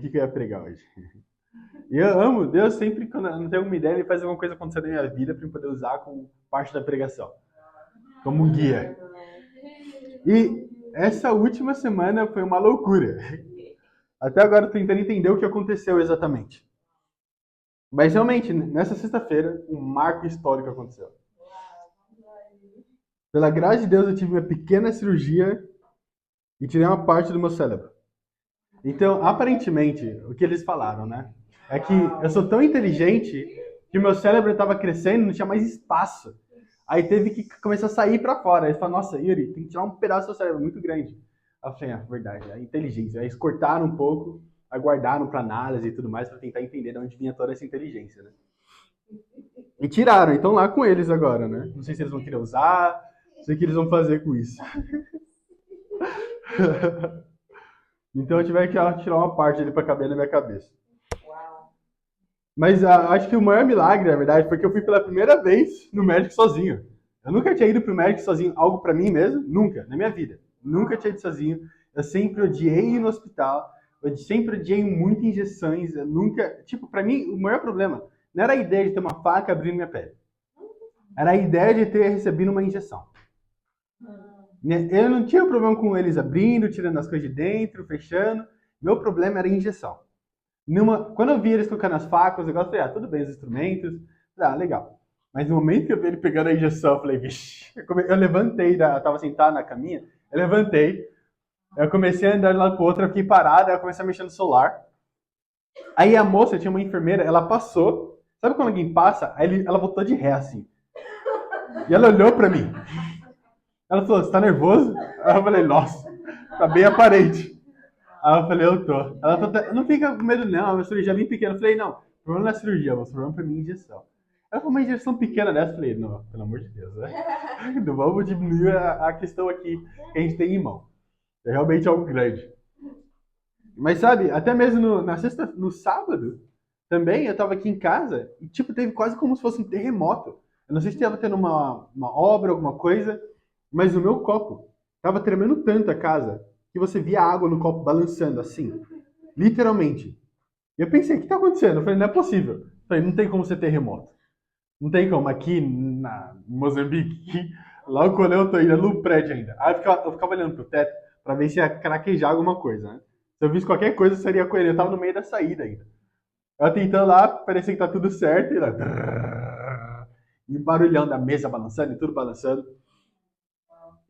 que eu ia pregar hoje. E eu amo Deus sempre, quando eu não tenho alguma ideia, ele faz alguma coisa acontecer na minha vida para eu poder usar como parte da pregação, como um guia. E essa última semana foi uma loucura. Até agora eu tô tentando entender o que aconteceu exatamente. Mas realmente, nessa sexta-feira, um marco histórico aconteceu. Pela graça de Deus, eu tive uma pequena cirurgia e tirei uma parte do meu cérebro. Então, aparentemente, o que eles falaram, né? É que eu sou tão inteligente que o meu cérebro estava crescendo, não tinha mais espaço. Aí teve que começar a sair para fora. Aí eles falaram, nossa, Yuri, tem que tirar um pedaço do seu cérebro, muito grande. Aí eu falei, verdade, é inteligência. Aí eles cortaram um pouco, aguardaram para análise e tudo mais, para tentar entender de onde vinha toda essa inteligência, né? E tiraram, então lá com eles agora, né? Não sei se eles vão querer usar, não sei o que eles vão fazer com isso. Então eu tive que tirar uma parte dele para caber na minha cabeça. Mas acho que o maior milagre, na verdade, foi que eu fui pela primeira vez no médico sozinho. Eu nunca tinha ido pro médico sozinho, algo para mim mesmo, nunca, na minha vida. Nunca tinha ido sozinho. Eu sempre odiei ir no hospital, eu sempre odiei muitas injeções, eu nunca... Tipo, para mim, o maior problema não era a ideia de ter uma faca abrindo minha pele. Era a ideia de ter recebido uma injeção. Eu não tinha problema com eles abrindo, tirando as coisas de dentro, fechando. Meu problema era a injeção. Quando eu vi eles colocando as facas, eu falei, tudo bem, os instrumentos, legal. Mas no momento que eu vi ele pegando a injeção, eu falei, vixe, eu levantei, eu tava sentado na caminha, eu levantei, eu comecei a andar de um lado pro outro, eu fiquei parado, eu comecei a mexer no celular. Aí a moça, tinha uma enfermeira, ela passou, sabe quando alguém passa? Aí ela voltou de ré, assim. E ela olhou pra mim. Ela falou, você tá nervoso? Aí eu falei, nossa, tá bem aparente. Aí eu falei, eu tô. Ela falou, não fica com medo não, é uma cirurgia bem pequena. Eu falei, não, o problema não é a cirurgia, o problema pra mim é a injeção. Ela falou, uma injeção pequena dessa? Eu falei, não, pelo amor de Deus, né? Não vamos diminuir a questão aqui que a gente tem em mão. É realmente algo grande. Mas sabe, até mesmo no sábado, também eu tava aqui em casa e tipo, teve quase como se fosse um terremoto. Eu não sei se estava tendo uma obra, alguma coisa, mas o meu copo tava tremendo tanto a casa que você via a água no copo balançando assim, literalmente. E eu pensei, o que tá acontecendo? Eu falei, não é possível. Eu falei, não tem como ser terremoto. Não tem como. Aqui em Moçambique, logo quando eu tô indo, é no prédio ainda. Aí eu ficava olhando pro teto pra ver se ia craquejar alguma coisa, né? Se eu visse qualquer coisa, eu seria com ele. Eu tava no meio da saída ainda. Eu tentando lá, parecia que tá tudo certo, e lá... E o barulhão da mesa balançando e tudo balançando.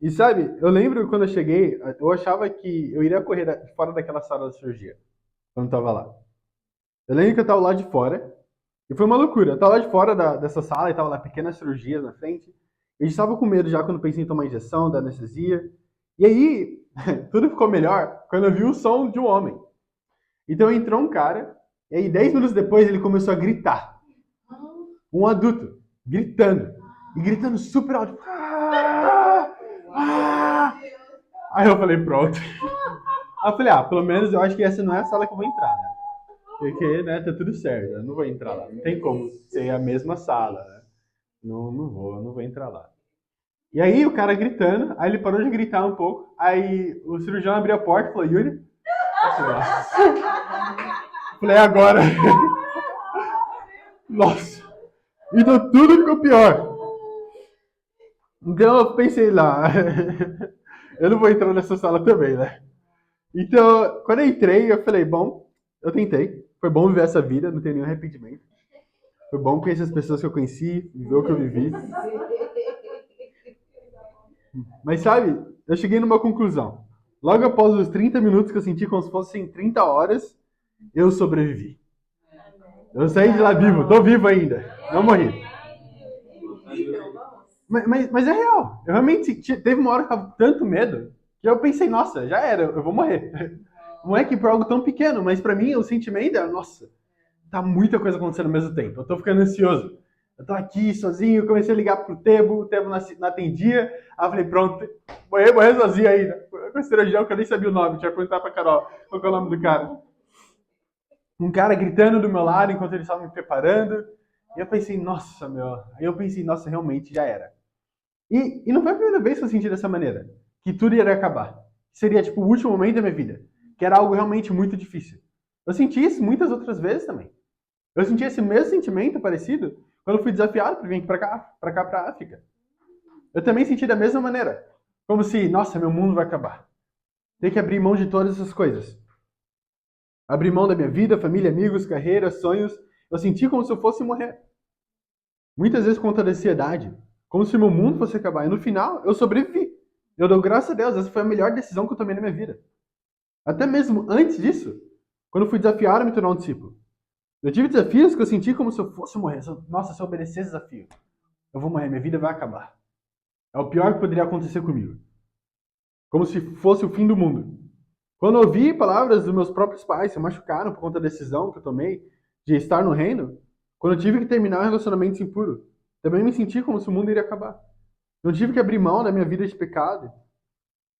E sabe, eu lembro quando eu cheguei, eu achava que eu iria correr fora daquela sala de cirurgia, quando eu tava lá. Eu lembro que eu tava lá de fora, e foi uma loucura. Eu tava lá de fora dessa sala, e tava lá pequenas cirurgias na frente. Eu estava com medo já quando pensei em tomar injeção, da anestesia. E aí, tudo ficou melhor quando eu vi o som de um homem. Então entrou um cara, e aí 10 minutos depois ele começou a gritar. Um adulto, gritando. E gritando super alto. Ah! Ah! Aí eu falei, pronto. Aí eu falei, pelo menos eu acho que essa não é a sala que eu vou entrar, né? Porque, né, tá tudo certo. Eu não vou entrar lá. Não tem como ser a mesma sala, né? Eu não vou entrar lá. E aí o cara gritando, aí ele parou de gritar um pouco, aí o cirurgião abriu a porta e falou, Yuri? Eu falei, nossa. Falei, agora. Nossa. Então tudo ficou pior. Então eu pensei lá, eu não vou entrar nessa sala também, né? Então, quando eu entrei, eu falei, bom, eu tentei. Foi bom viver essa vida, não tenho nenhum arrependimento. Foi bom conhecer as pessoas que eu conheci, viver o que eu vivi. Mas sabe, eu cheguei numa conclusão. Logo após os 30 minutos que eu senti como se fossem 30 horas, eu sobrevivi. Eu saí de lá vivo, tô vivo ainda. Não morri. Mas é real. Eu realmente teve uma hora que eu tava com tanto medo que eu pensei, nossa, já era, eu vou morrer. Não é que por algo tão pequeno, mas pra mim o sentimento é, nossa, tá muita coisa acontecendo ao mesmo tempo. Eu tô ficando ansioso. Eu tô aqui sozinho, comecei a ligar pro Tebo, o Tebo não atendia. Aí eu falei, pronto, morrer sozinho ainda. Com esse cirurgião que eu nem sabia o nome, tinha que perguntar pra Carol qual que é o nome do cara. Um cara gritando do meu lado enquanto eles estavam me preparando. E eu pensei, nossa, meu. Aí eu pensei, nossa, realmente já era. E não foi a primeira vez que eu senti dessa maneira. Que tudo iria acabar. Seria, tipo, o último momento da minha vida. Que era algo realmente muito difícil. Eu senti isso muitas outras vezes também. Eu senti esse mesmo sentimento parecido quando eu fui desafiado para vir aqui para a África. Eu também senti da mesma maneira. Como se, nossa, meu mundo vai acabar. Tem que abrir mão de todas essas coisas. Abrir mão da minha vida, família, amigos, carreira, sonhos. Eu senti como se eu fosse morrer. Muitas vezes contra a ansiedade. Como se meu mundo fosse acabar. E no final, eu sobrevivi. Eu dou graças a Deus. Essa foi a melhor decisão que eu tomei na minha vida. Até mesmo antes disso, quando eu fui desafiado a me tornar um discípulo. Eu tive desafios que eu senti como se eu fosse morrer. Nossa, se eu obedecer esse desafio, eu vou morrer, minha vida vai acabar. É o pior que poderia acontecer comigo. Como se fosse o fim do mundo. Quando eu ouvi palavras dos meus próprios pais se machucaram por conta da decisão que eu tomei de estar no reino, quando eu tive que terminar um relacionamento impuro, também me senti como se o mundo iria acabar. Eu tive que abrir mão da minha vida de pecado.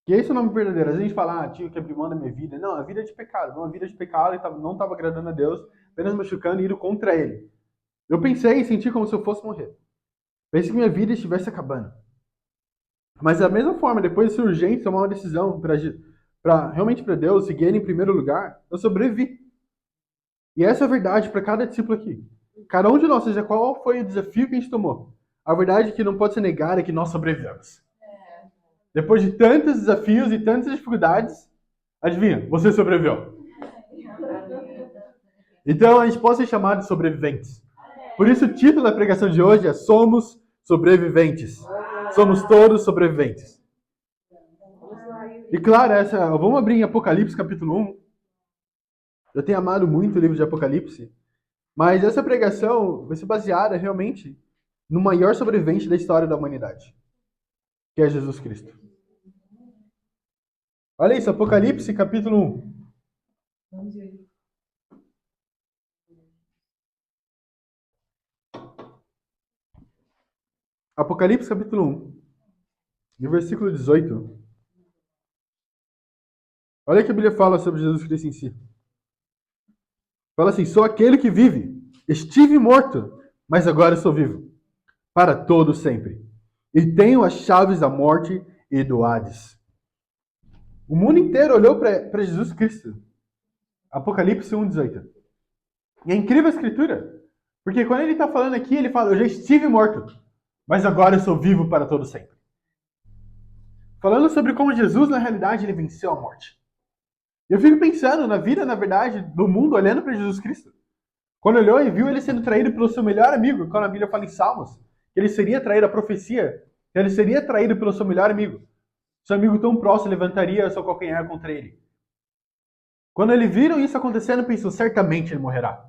E esse é o nome verdadeiro. Às vezes a gente fala, tive que abrir mão da minha vida. Não, a vida é de pecado. Uma vida de pecado e não estava agradando a Deus, apenas machucando e indo contra Ele. Eu pensei e senti como se eu fosse morrer. Pensei que minha vida estivesse acabando. Mas da mesma forma, depois de ser urgente tomar uma decisão realmente para Deus, seguir Ele em primeiro lugar, eu sobrevivi. E essa é a verdade para cada discípulo aqui. Cada um de nós, seja qual foi o desafio que a gente tomou. A verdade que não pode ser negada é que nós sobrevivemos. Depois de tantos desafios e tantas dificuldades, adivinha, você sobreviveu. Então a gente pode ser chamado de sobreviventes. Por isso o título da pregação de hoje é Somos Sobreviventes. Somos todos sobreviventes. E claro, vamos abrir em Apocalipse capítulo 1. Eu tenho amado muito o livro de Apocalipse, mas essa pregação vai ser baseada realmente no maior sobrevivente da história da humanidade, que é Jesus Cristo. Olha isso, Apocalipse capítulo 1. Apocalipse capítulo 1, no versículo 18. Olha o que a Bíblia fala sobre Jesus Cristo em si. Fala assim, sou aquele que vive. Estive morto, mas agora sou vivo. Para todo sempre. E tenho as chaves da morte e do Hades. O mundo inteiro olhou para Jesus Cristo. Apocalipse 1, 18. E é incrível a escritura. Porque quando ele está falando aqui, ele fala, eu já estive morto, mas agora eu sou vivo para todo sempre. Falando sobre como Jesus, na realidade, ele venceu a morte. Eu fico pensando na vida, na verdade, do mundo, olhando para Jesus Cristo. Quando olhou e viu ele sendo traído pelo seu melhor amigo, quando a Bíblia fala em Salmos, que ele seria traído, a profecia, que ele seria traído pelo seu melhor amigo. Seu amigo tão próximo levantaria seu calcanhar contra ele. Quando eles viram isso acontecendo, pensou, certamente ele morrerá.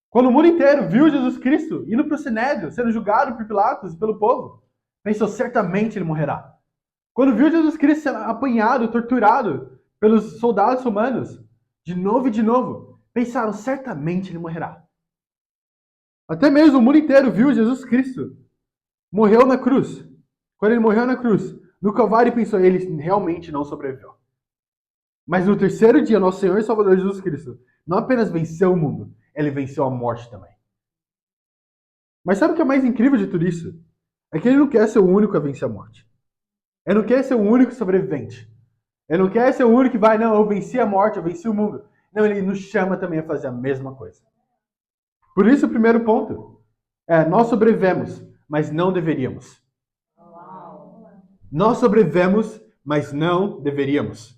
Quando o mundo inteiro viu Jesus Cristo indo para o Sinédrio, sendo julgado por Pilatos e pelo povo, pensou, certamente ele morrerá. Quando viu Jesus Cristo sendo apanhado, torturado pelos soldados romanos, de novo, pensaram, certamente ele morrerá. Até mesmo o mundo inteiro viu Jesus Cristo. Morreu na cruz. Quando ele morreu na cruz, no Calvário, pensou, ele realmente não sobreviveu. Mas no terceiro dia, nosso Senhor e Salvador Jesus Cristo não apenas venceu o mundo, ele venceu a morte também. Mas sabe o que é mais incrível de tudo isso? É que ele não quer ser o único a vencer a morte. Ele não quer ser o único sobrevivente. Ele não quer ser o único que vai, não, eu venci a morte, eu venci o mundo. Não, ele nos chama também a fazer a mesma coisa. Por isso, o primeiro ponto é, nós sobrevivemos, mas não deveríamos. Nós sobrevivemos, mas não deveríamos.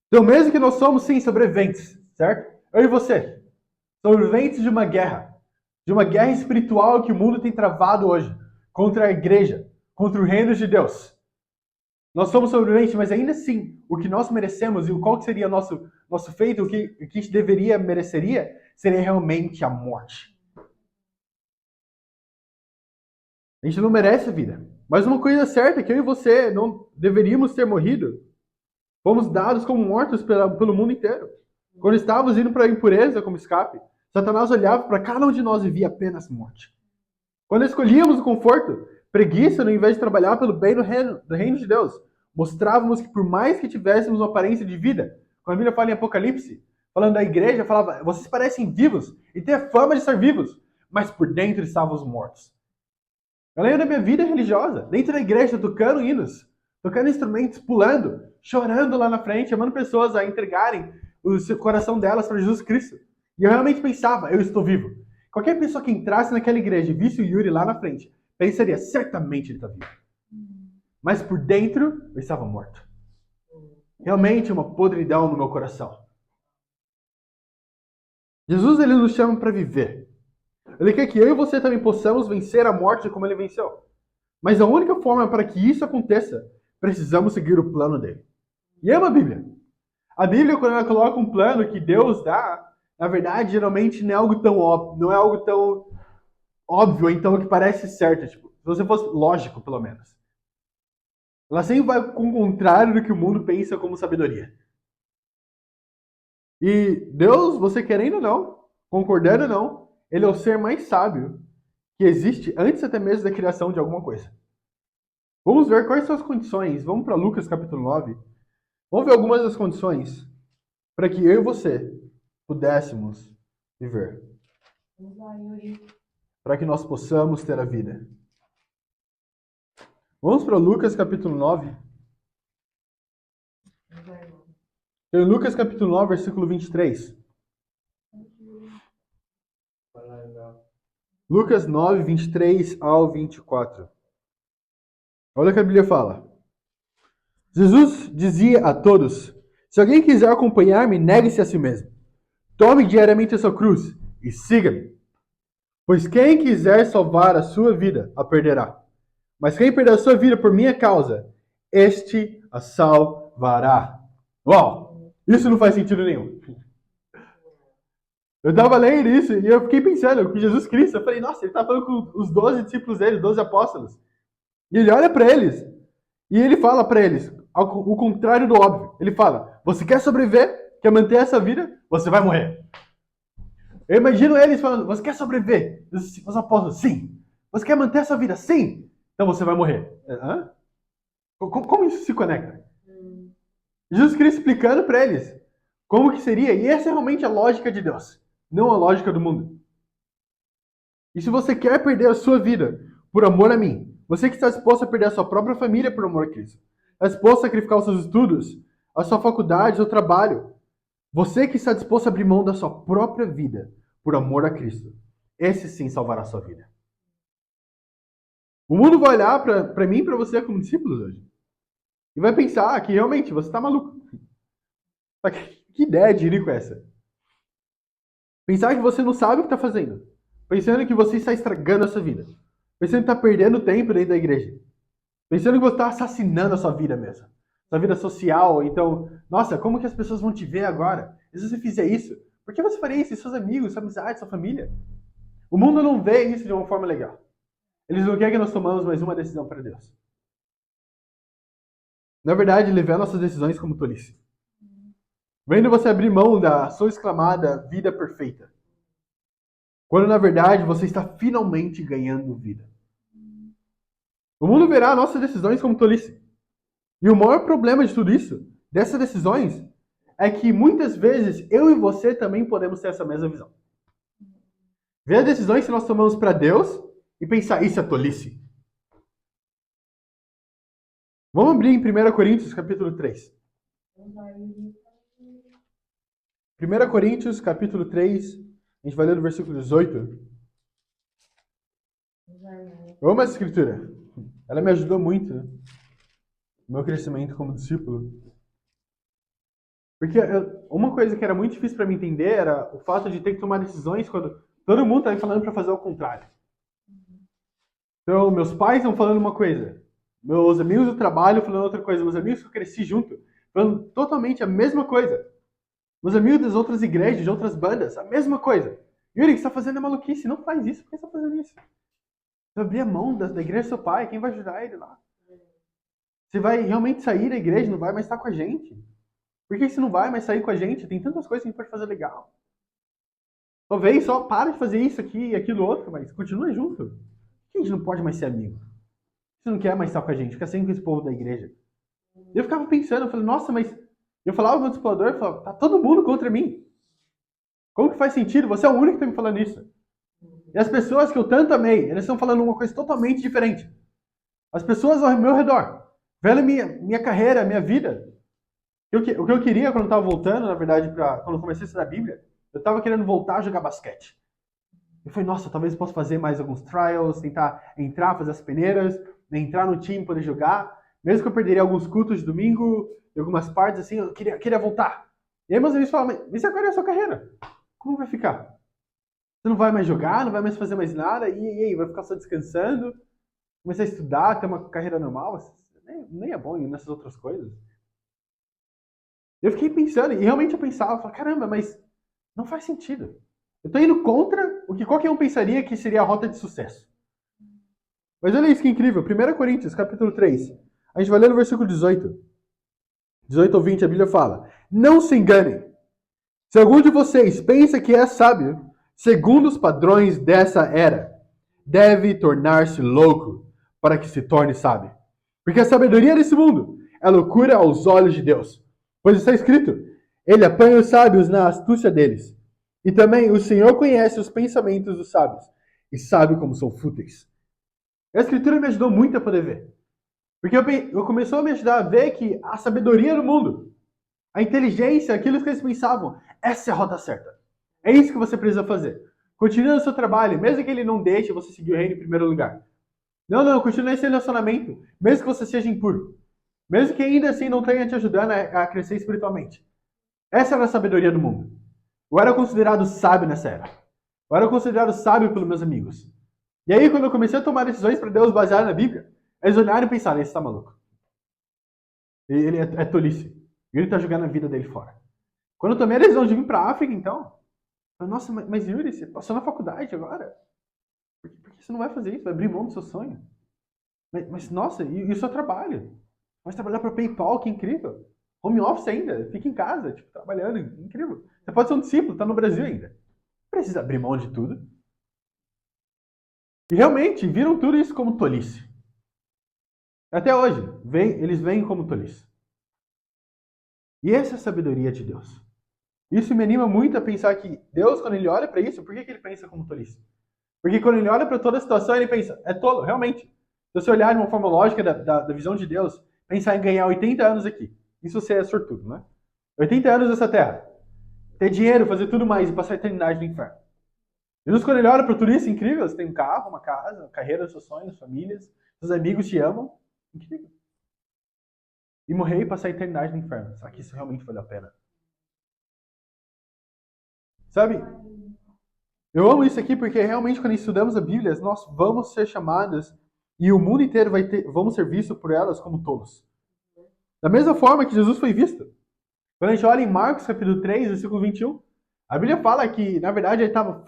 Então, mesmo que nós somos, sim, sobreviventes, certo? Eu e você, sobreviventes de uma guerra espiritual que o mundo tem travado hoje, contra a igreja, contra o reino de Deus. Nós somos sobreviventes, mas ainda assim, o que nós merecemos e qual seria nosso feito, o que a gente mereceria, seria realmente a morte. A gente não merece a vida. Mas uma coisa certa é que eu e você não deveríamos ter morrido. Fomos dados como mortos pelo mundo inteiro. Quando estávamos indo para a impureza como escape, Satanás olhava para cada um de nós e via apenas morte. Quando escolhíamos o conforto, preguiça, ao invés de trabalhar pelo bem do reino de Deus, mostrávamos que por mais que tivéssemos uma aparência de vida, quando a Bíblia fala em Apocalipse, falando da igreja, falava, vocês parecem vivos e têm a fama de estar vivos, mas por dentro estávamos mortos. Eu lembro da minha vida religiosa, dentro da igreja, tocando hinos, tocando instrumentos, pulando, chorando lá na frente, chamando pessoas a entregarem o seu coração delas para Jesus Cristo. E eu realmente pensava, eu estou vivo. Qualquer pessoa que entrasse naquela igreja e visse o Yuri lá na frente, pensaria, certamente ele está vivo. Mas por dentro, eu estava morto. Realmente uma podridão no meu coração. Jesus, ele nos chama para viver. Ele quer que eu e você também possamos vencer a morte como ele venceu. Mas a única forma para que isso aconteça, precisamos seguir o plano dele. E é uma Bíblia. A Bíblia, quando ela coloca um plano que Deus dá, na verdade, geralmente não é algo tão óbvio, não é algo tão óbvio, então que parece certo. Tipo, se você fosse lógico, pelo menos. Ela sempre vai com o contrário do que o mundo pensa como sabedoria. E Deus, você querendo ou não, concordando ou não, ele é o ser mais sábio que existe antes até mesmo da criação de alguma coisa. Vamos ver quais são as condições. Vamos para Lucas capítulo 9. Vamos ver algumas das condições para que eu e você pudéssemos viver. Para que nós possamos ter a vida. Vamos para Lucas capítulo 9. Em Lucas capítulo 9, versículo 23. Lucas 9, 23 ao 24. Olha o que a Bíblia fala. Jesus dizia a todos, se alguém quiser acompanhar-me, negue-se a si mesmo. Tome diariamente a sua cruz e siga-me. Pois quem quiser salvar a sua vida, a perderá. Mas quem perder a sua vida por minha causa, este a salvará. Uau! Isso não faz sentido nenhum. Eu estava lendo isso e eu fiquei pensando com Jesus Cristo. Eu falei, nossa, ele está falando com os 12 discípulos dele, os 12 apóstolos. E ele olha para eles e ele fala para eles o contrário do óbvio. Ele fala, você quer sobreviver? Quer manter essa vida? Você vai morrer. Eu imagino eles falando, você quer sobreviver? Os apóstolos, sim. Você quer manter essa vida? Sim. Então você vai morrer. Hã? Como isso se conecta? Jesus Cristo explicando para eles como que seria. E essa é realmente a lógica de Deus, não a lógica do mundo. E se você quer perder a sua vida por amor a mim, você que está disposto a perder a sua própria família por amor a Cristo, está disposto a sacrificar os seus estudos, a sua faculdade, o seu trabalho, você que está disposto a abrir mão da sua própria vida por amor a Cristo, esse sim salvará a sua vida. O mundo vai olhar para mim e para você como discípulos hoje. E vai pensar que realmente você está maluco. Que ideia de rico é essa? Pensar que você não sabe o que está fazendo. Pensando que você está estragando a sua vida. Pensando que está perdendo tempo dentro da igreja. Pensando que você está assassinando a sua vida mesmo. Sua vida social. Então, nossa, como que as pessoas vão te ver agora? E se você fizer isso? Por que você faria isso? E seus amigos, sua amizade, sua família? O mundo não vê isso de uma forma legal. Eles não querem que nós tomamos mais uma decisão para Deus. Na verdade, ele vê nossas decisões como tolice. Vendo você abrir mão da sua exclamada vida perfeita. Quando, na verdade, você está finalmente ganhando vida. O mundo verá nossas decisões como tolice. E o maior problema de tudo isso, dessas decisões, é que muitas vezes eu e você também podemos ter essa mesma visão. Ver as decisões que nós tomamos para Deus e pensar, isso é tolice. Vamos abrir em 1 Coríntios, capítulo 3. 1 Coríntios, capítulo 3, a gente vai ler do versículo 18. Eu amo essa escritura. Ela me ajudou muito, né? No meu crescimento como discípulo. Porque uma coisa que era muito difícil para mim entender era o fato de ter que tomar decisões quando todo mundo está falando para fazer o contrário. Então, meus pais estão falando uma coisa, meus amigos do trabalho falando outra coisa, meus amigos que eu cresci junto falando totalmente a mesma coisa. Meus amigos das outras igrejas, de outras bandas, a mesma coisa. Yuri, o que você está fazendo é maluquice, não faz isso, por que você está fazendo isso? Você vai abrir a mão da igreja do seu pai, quem vai ajudar ele lá? Você vai realmente sair da igreja, não vai mais estar com a gente? Por que você não vai mais sair com a gente? Tem tantas coisas que a gente pode fazer legal. Talvez só para de fazer isso aqui e aquilo outro, mas continua junto. Por que a gente não pode mais ser amigo? Você não quer mais estar com a gente, fica sempre com esse povo da igreja. Eu ficava pensando, eu falei, nossa, mas... Eu falava com o discipulador, eu falava, tá todo mundo contra mim. Como que faz sentido? Você é o único que está me falando isso. E as pessoas que eu tanto amei, elas estão falando uma coisa totalmente diferente. As pessoas ao meu redor, vendo minha carreira, minha vida, O que eu queria quando eu estava voltando, na verdade, quando eu comecei a estudar a Bíblia, eu estava querendo voltar a jogar basquete. Eu falei, nossa, talvez eu possa fazer mais alguns trials, tentar entrar, fazer as peneiras, entrar no time, poder jogar. Mesmo que eu perderia alguns cultos de domingo, em algumas partes, assim, eu queria voltar. E aí meus amigos falaram, mas agora é a sua carreira. Como vai ficar? Você não vai mais jogar, não vai mais fazer mais nada, e aí, vai ficar só descansando, começar a estudar, ter uma carreira normal? Nem é bom ir nessas outras coisas. Eu fiquei pensando, e realmente eu pensava, falei, caramba, mas não faz sentido. Eu tô indo contra o que qualquer um pensaria que seria a rota de sucesso. Mas olha isso que incrível. 1 Coríntios, capítulo 3. A gente vai ler no versículo 18. 18 ou 20, a Bíblia fala: Não se enganem. Se algum de vocês pensa que é sábio, segundo os padrões dessa era, deve tornar-se louco para que se torne sábio. Porque a sabedoria desse mundo é loucura aos olhos de Deus. Pois está escrito: Ele apanha os sábios na astúcia deles. E também o Senhor conhece os pensamentos dos sábios e sabe como são fúteis. A Escritura me ajudou muito a poder ver. Porque eu começou a me ajudar a ver que a sabedoria do mundo, a inteligência, aquilo que eles pensavam, essa é a rota certa. É isso que você precisa fazer. Continue no seu trabalho, mesmo que ele não deixe você seguir o reino em primeiro lugar. Não, continue nesse relacionamento, mesmo que você seja impuro. Mesmo que ainda assim não tenha te ajudando a crescer espiritualmente. Essa era a sabedoria do mundo. Eu era considerado sábio nessa era. Eu era considerado sábio pelos meus amigos. E aí, quando eu comecei a tomar decisões para Deus baseadas na Bíblia, eles olharam e pensaram, esse tá maluco. Ele é tolice. Ele tá jogando a vida dele fora. Quando eu tomei a decisão de vir para a África, então, eu, nossa, mas Yuri, você passou na faculdade agora. Por que você não vai fazer isso? Vai abrir mão do seu sonho? Mas nossa, e o seu trabalho? Vai trabalhar para PayPal, que incrível. Home office ainda, fica em casa, tipo, trabalhando, incrível. Você pode ser um discípulo, tá no Brasil ainda. Não precisa abrir mão de tudo. E realmente, viram tudo isso como tolice. Até hoje, eles veem como tolice. E essa é a sabedoria de Deus. Isso me anima muito a pensar que Deus, quando ele olha para isso, por que ele pensa como tolice? Porque quando ele olha para toda a situação, ele pensa, é tolo, realmente. Se você olhar de uma forma lógica da visão de Deus, pensar em ganhar 80 anos aqui. Isso você é sortudo, né? 80 anos nessa terra. Ter dinheiro, fazer tudo mais e passar a eternidade no inferno. Jesus, quando ele olha para tudo isso, incrível. Você tem um carro, uma casa, carreira, seus sonhos, famílias, seus amigos te amam. Incrível. E morrer e passar a eternidade no inferno. Será que isso realmente vale a pena? Sabe? Eu amo isso aqui porque realmente quando estudamos a Bíblia, nós vamos ser chamadas e o mundo inteiro vamos ser vistos por elas como tolos. Da mesma forma que Jesus foi visto. Quando a gente olha em Marcos capítulo 3, versículo 21, a Bíblia fala que, na verdade, ele tava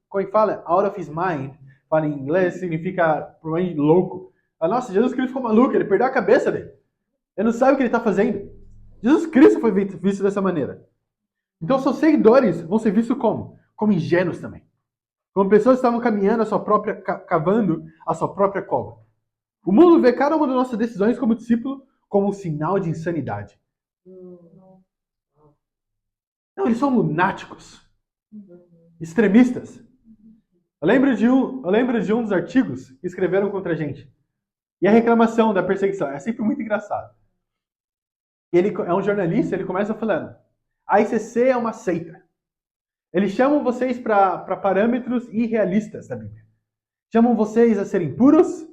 como fala, out of his mind. Fala em inglês, significa provavelmente louco. Fala, nossa, Jesus Cristo ficou maluco, ele perdeu a cabeça dele. Ele não sabe o que ele está fazendo. Jesus Cristo foi visto dessa maneira. Então, seus seguidores vão ser vistos como? Como ingênuos também. Como pessoas que estavam caminhando cavando a sua própria cova. O mundo vê cada uma das nossas decisões como discípulo como um sinal de insanidade. Não, eles são lunáticos. Extremistas. Eu lembro de um dos artigos que escreveram contra a gente. E a reclamação da perseguição. É sempre muito engraçado. Ele é um jornalista, ele começa falando: a ICC é uma seita. Eles chamam vocês para parâmetros irrealistas da Bíblia. Chamam vocês a serem puros,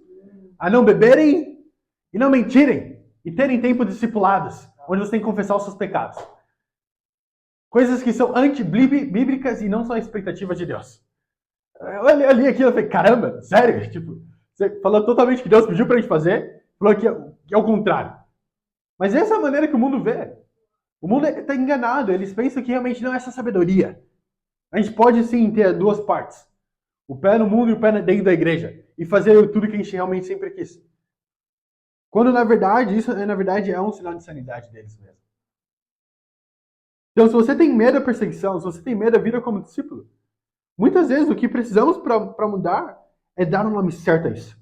a não beberem e não mentirem. E terem tempo discipulados, onde você tem que confessar os seus pecados. Coisas que são antibíblicas e não são a expectativa de Deus. Eu li aquilo e falei, caramba, sério? Tipo, você falou totalmente que Deus pediu pra gente fazer, falou que é o contrário. Mas essa é a maneira que o mundo vê. O mundo está enganado, eles pensam que realmente não é essa sabedoria. A gente pode sim ter duas partes. O pé no mundo e o pé dentro da igreja. E fazer tudo que a gente realmente sempre quis. Quando na verdade, isso na verdade é um sinal de sanidade deles mesmo. Então se você tem medo da perseguição, se você tem medo da vida como discípulo, muitas vezes o que precisamos para mudar é dar um nome certo a isso.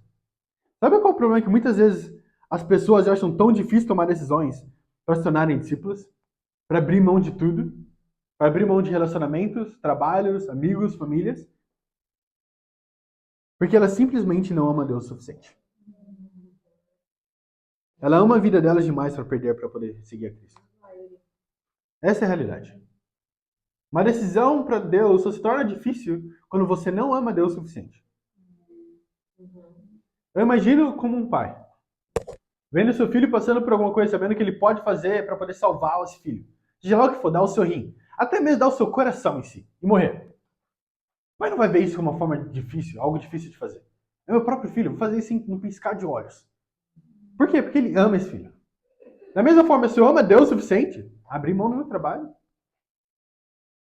Sabe qual é o problema? Que muitas vezes as pessoas acham tão difícil tomar decisões para se tornarem discípulos, para abrir mão de tudo, para abrir mão de relacionamentos, trabalhos, amigos, famílias, porque ela simplesmente não ama Deus o suficiente. Ela ama a vida delas demais para perder para poder seguir a Cristo. Essa é a realidade. Uma decisão para Deus só se torna difícil quando você não ama Deus o suficiente. Eu imagino como um pai, vendo seu filho passando por alguma coisa, sabendo que ele pode fazer para poder salvar esse filho. Seja lá o que for, dar o seu rim. Até mesmo dar o seu coração em si e morrer. O pai não vai ver isso como uma forma difícil, algo difícil de fazer. É meu próprio filho, vou fazer isso no piscar de olhos. Por quê? Porque ele ama esse filho. Da mesma forma, se eu amo a Deus o suficiente, abrir mão do meu trabalho,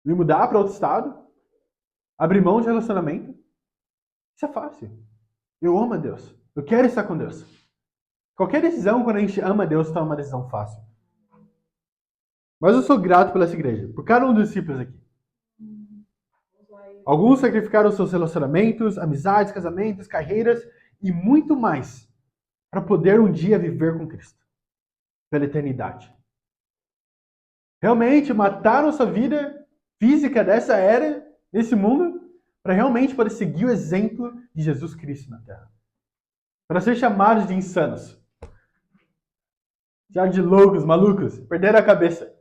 me mudar para outro estado, abrir mão de relacionamento, isso é fácil. Eu amo a Deus. Eu quero estar com Deus. Qualquer decisão, quando a gente ama Deus, está uma decisão fácil. Mas eu sou grato pela essa igreja, por cada um dos discípulos aqui. Alguns sacrificaram seus relacionamentos, amizades, casamentos, carreiras e muito mais para poder um dia viver com Cristo, pela eternidade. Realmente mataram sua vida física dessa era, nesse mundo, para realmente poder seguir o exemplo de Jesus Cristo na Terra. Para ser chamados de insanos. Já de loucos, malucos, perderam a cabeça.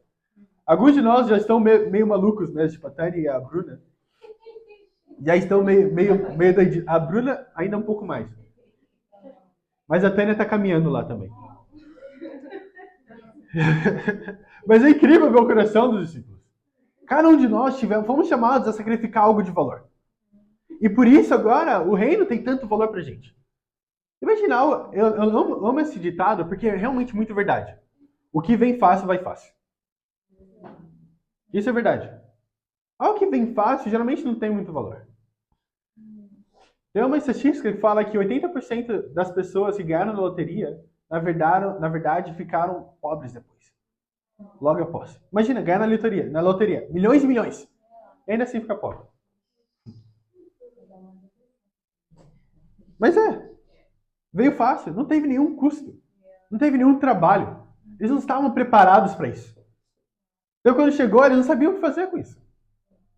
Alguns de nós já estão meio malucos, né? Tipo a Tânia e a Bruna. Já estão meio doidinhos. A Bruna ainda um pouco mais. Mas a Tânia está caminhando lá também. Mas é incrível ver o coração dos discípulos. Cada um de nós fomos chamados a sacrificar algo de valor. E por isso agora o reino tem tanto valor pra gente. Imagina, eu amo esse ditado porque é realmente muito verdade. O que vem fácil, vai fácil. Isso é verdade. Algo que vem fácil geralmente não tem muito valor. Tem uma estatística que fala que 80% das pessoas que ganharam na loteria, na verdade ficaram pobres depois. Logo após. Imagina, ganhar na loteria, milhões e milhões. E ainda assim fica pobre. Mas veio fácil, não teve nenhum custo. Não teve nenhum trabalho. Eles não estavam preparados para isso. Então quando chegou, eles não sabiam o que fazer com isso.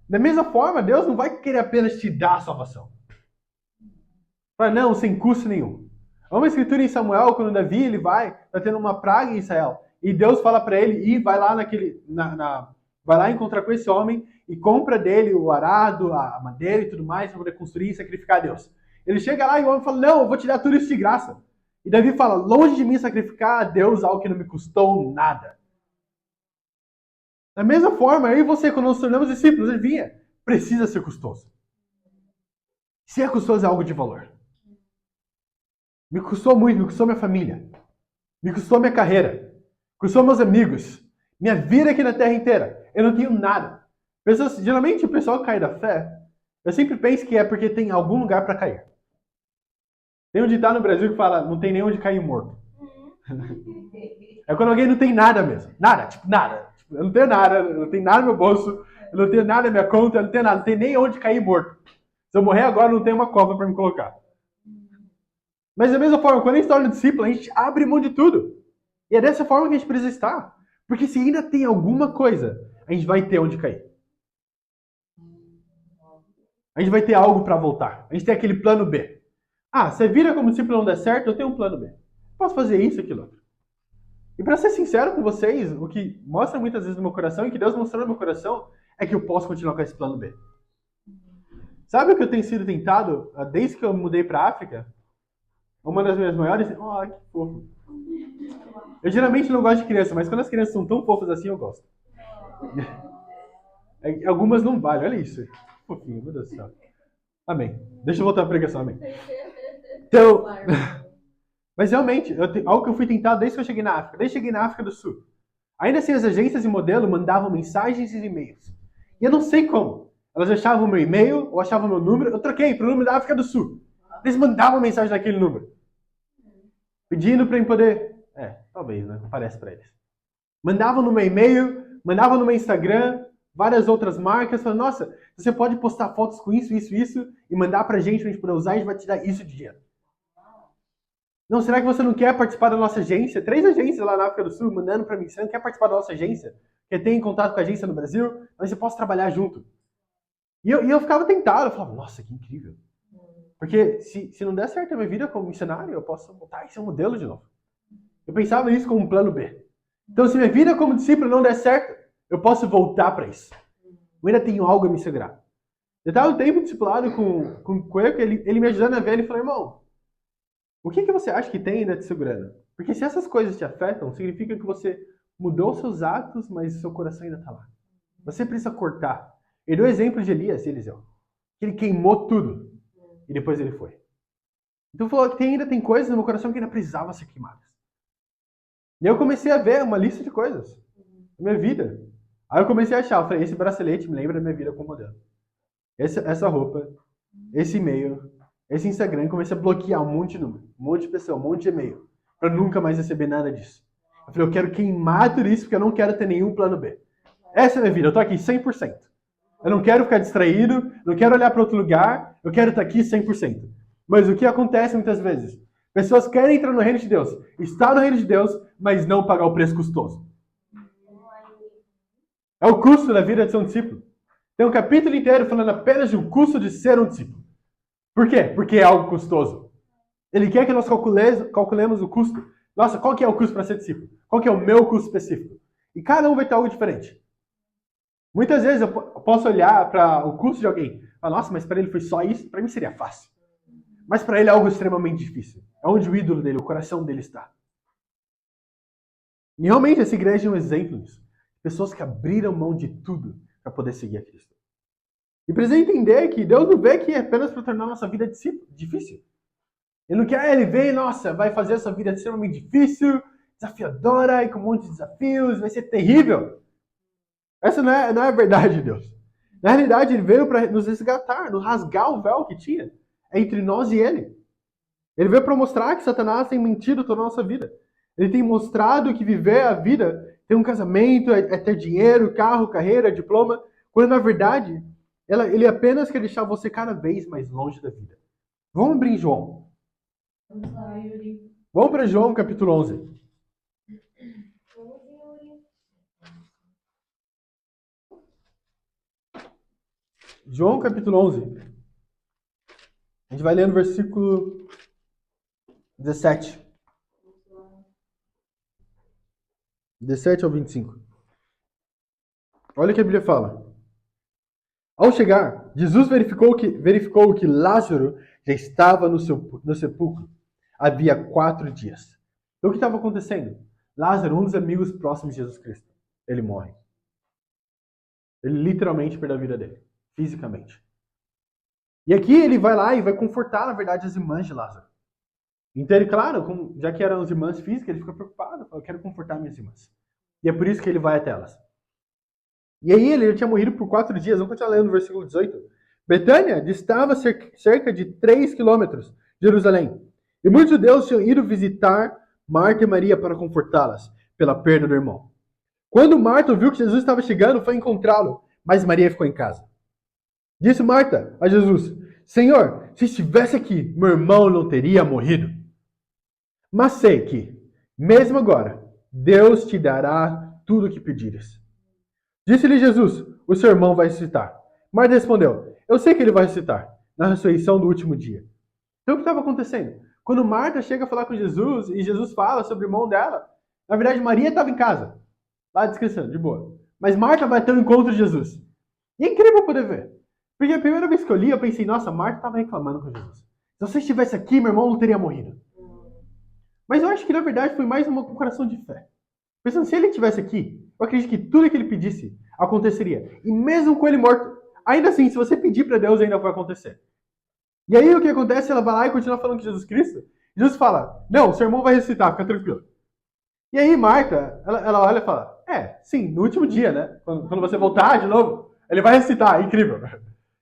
Da mesma forma, Deus não vai querer apenas te dar a salvação. Fala, não, sem custo nenhum. Há uma escritura em Samuel, quando Davi ele tá tendo uma praga em Israel. E Deus fala para ele ir, vai lá encontrar com esse homem e compra dele o arado, a madeira e tudo mais para poder construir e sacrificar a Deus. Ele chega lá e o homem fala, não, eu vou te dar tudo isso de graça. E Davi fala, longe de mim sacrificar a Deus algo que não me custou nada. Da mesma forma, eu e você, quando nos tornamos discípulos, precisa ser custoso. Ser custoso é algo de valor. Me custou muito, me custou minha família. Me custou minha carreira. Custou meus amigos. Minha vida aqui na terra inteira. Eu não tenho nada. Geralmente o pessoal que cai da fé, eu sempre penso que é porque tem algum lugar para cair. Tem um ditado no Brasil que fala, não tem nem onde cair morto. É quando alguém não tem nada mesmo. Nada, tipo nada. Eu não tenho nada, eu não tenho nada no meu bolso, eu não tenho nada na minha conta, eu não tenho nada, não tem nem onde cair morto. Se eu morrer agora, não tem uma cova para me colocar. Mas da mesma forma, quando a gente torna discípulo, a gente abre mão de tudo. E é dessa forma que a gente precisa estar. Porque se ainda tem alguma coisa, a gente vai ter onde cair. A gente vai ter algo para voltar. A gente tem aquele plano B. Ah, você vira como discípulo não der certo, eu tenho um plano B. Posso fazer isso, aquilo, outro. E para ser sincero com vocês, o que mostra muitas vezes no meu coração, e que Deus mostrou no meu coração, é que eu posso continuar com esse plano B. Sabe o que eu tenho sido tentado desde que eu mudei para a África? Uma das minhas maiores... Oh, que fofo. Eu geralmente não gosto de criança, mas quando as crianças são tão fofas assim, eu gosto. Algumas não valem, olha isso. Fofinho, meu Deus do céu. Amém. Deixa eu voltar à pregação, amém. Então... Mas realmente, algo que eu fui tentado desde que eu cheguei na África. Desde que cheguei na África do Sul. Ainda assim, as agências de modelo mandavam mensagens e e-mails. E eu não sei como. Elas achavam o meu e-mail, ou achavam o meu número. Eu troquei para o número da África do Sul. Eles mandavam mensagem naquele número. Pedindo para eu poder... talvez, né? Aparece para eles. Mandavam no meu e-mail, mandavam no meu Instagram, várias outras marcas. Falando, nossa, você pode postar fotos com isso, isso, isso, e mandar pra gente poder usar, e a gente vai te dar isso de dinheiro. Não, será que você não quer participar da nossa agência? 3 agências lá na África do Sul mandando para mim. Você não quer participar da nossa agência? Quer ter em contato com a agência no Brasil? Mas você possa trabalhar junto. E eu ficava tentado. Eu falava, nossa, que incrível. Porque se não der certo a minha vida como missionário, eu posso voltar e ser um modelo de novo. Eu pensava nisso como um plano B. Então, se minha vida como discípulo não der certo, eu posso voltar para isso. Eu ainda tenho algo a me segurar. Eu estava um tempo discipulado com o Cueco, ele me ajudando a ver, ele falou, irmão, o que você acha que tem ainda te segurando? Porque se essas coisas te afetam, significa que você mudou seus atos, mas seu coração ainda está lá. Você precisa cortar. Ele deu o exemplo de Elias e Eliseu. Que ele queimou tudo. E depois ele foi. Então falou que ainda tem coisas no meu coração que ainda precisavam ser queimadas. E aí eu comecei a ver uma lista de coisas. Na minha vida. Aí eu comecei a achar. Eu falei, esse bracelete me lembra da minha vida como modelo. Essa roupa. Esse e-mail. Esse Instagram. Comecei a bloquear um monte de número. Um monte de pessoa. Um monte de e-mail. Pra nunca mais receber nada disso. Eu falei, eu quero queimar tudo isso porque eu não quero ter nenhum plano B. Essa é a minha vida. Eu tô aqui 100%. Eu não quero ficar distraído. Não quero olhar para outro lugar. Eu quero estar aqui 100%. Mas o que acontece muitas vezes? Pessoas querem entrar no reino de Deus. Estar no reino de Deus, mas não pagar o preço custoso. É o custo da vida de ser um discípulo. Tem um capítulo inteiro falando apenas de um custo de ser um discípulo. Por quê? Porque é algo custoso. Ele quer que nós calculemos o custo. Nossa, qual que é o custo para ser discípulo? Qual que é o meu custo específico? E cada um vai ter algo diferente. Muitas vezes eu posso olhar para o custo de alguém e falar, nossa, mas para ele foi só isso? Para mim seria fácil. Mas para ele é algo extremamente difícil. É onde o ídolo dele, o coração dele está. E realmente essa igreja é um exemplo disso. Pessoas que abriram mão de tudo para poder seguir a Cristo. E precisa entender que Deus não vê que é apenas para tornar a nossa vida difícil. Ele não quer, ele vê, nossa, vai fazer essa vida extremamente difícil, desafiadora, e com um monte de desafios, vai ser terrível. Essa não é a verdade de Deus. Na realidade, ele veio para nos resgatar, nos rasgar o véu que tinha entre nós e ele. Ele veio para mostrar que Satanás tem mentido toda a nossa vida. Ele tem mostrado que viver a vida, ter um casamento, é ter dinheiro, carro, carreira, diploma, quando na verdade ele apenas quer deixar você cada vez mais longe da vida. Vamos abrir em João. Vamos para João capítulo 11. João capítulo 11. A gente vai ler no versículo 17. 17 ao 25. Olha o que a Bíblia fala. Ao chegar, Jesus verificou que Lázaro já estava no sepulcro. Havia 4 dias. Então o que estava acontecendo? Lázaro, um dos amigos próximos de Jesus Cristo, ele morre. Ele literalmente perdeu a vida dele, fisicamente. E aqui ele vai lá e vai confortar, na verdade, as irmãs de Lázaro. Então ele, claro, já que eram as irmãs físicas, ele fica preocupado. Fala, eu quero confortar minhas irmãs. E é por isso que ele vai até elas. E aí ele tinha morrido por 4 dias. Vamos continuar lendo no versículo 18. Betânia distava cerca de 3 quilômetros de Jerusalém. E muitos judeus tinham ido visitar Marta e Maria para confortá-las pela perda do irmão. Quando Marta viu que Jesus estava chegando, foi encontrá-lo, mas Maria ficou em casa. Disse Marta a Jesus, Senhor, se estivesse aqui, meu irmão não teria morrido. Mas sei que, mesmo agora, Deus te dará tudo o que pedires. Disse-lhe Jesus, o seu irmão vai ressuscitar. Marta respondeu, eu sei que ele vai ressuscitar, na ressurreição do último dia. Então o que estava acontecendo? Quando Marta chega a falar com Jesus, e Jesus fala sobre o irmão dela, na verdade Maria estava em casa, lá descansando, de boa. Mas Marta vai ter um encontro de Jesus. E é incrível poder ver. Porque a primeira vez que eu li, eu pensei, nossa, Marta estava reclamando com Jesus. Se você estivesse aqui, meu irmão não teria morrido. Mas eu acho que na verdade foi mais um coração de fé. Pensando, se ele estivesse aqui, eu acredito que tudo que ele pedisse aconteceria. E mesmo com ele morto, ainda assim, se você pedir para Deus, ainda vai acontecer. E aí o que acontece? Ela vai lá e continua falando com Jesus Cristo. Jesus fala, não, seu irmão vai ressuscitar, fica tranquilo. E aí Marta, ela olha e fala, sim, no último dia, né? Quando você voltar de novo, ele vai ressuscitar, incrível.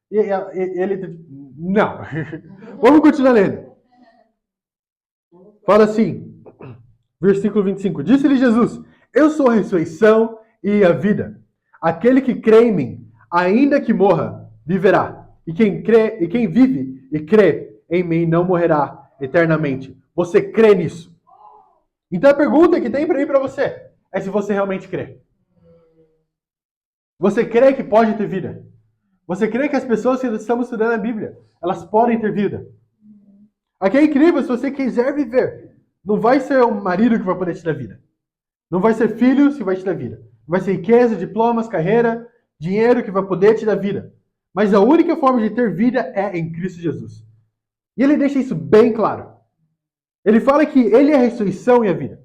E ele, não. Vamos continuar lendo. Fala assim, versículo 25. Disse-lhe Jesus, eu sou a ressurreição e a vida. Aquele que crê em mim, ainda que morra, viverá. E quem vive e crê em mim não morrerá eternamente. Você crê nisso? Então a pergunta que tem para mim para você é se você realmente crê. Você crê que pode ter vida? Você crê que as pessoas que estamos estudando a Bíblia, elas podem ter vida? Aqui é incrível, se você quiser viver, não vai ser o marido que vai poder te dar vida. Não vai ser filhos que vai te dar vida. Vai ser riqueza, diplomas, carreira, dinheiro que vai poder te dar vida. Mas a única forma de ter vida é em Cristo Jesus. E ele deixa isso bem claro. Ele fala que ele é a ressurreição e a vida.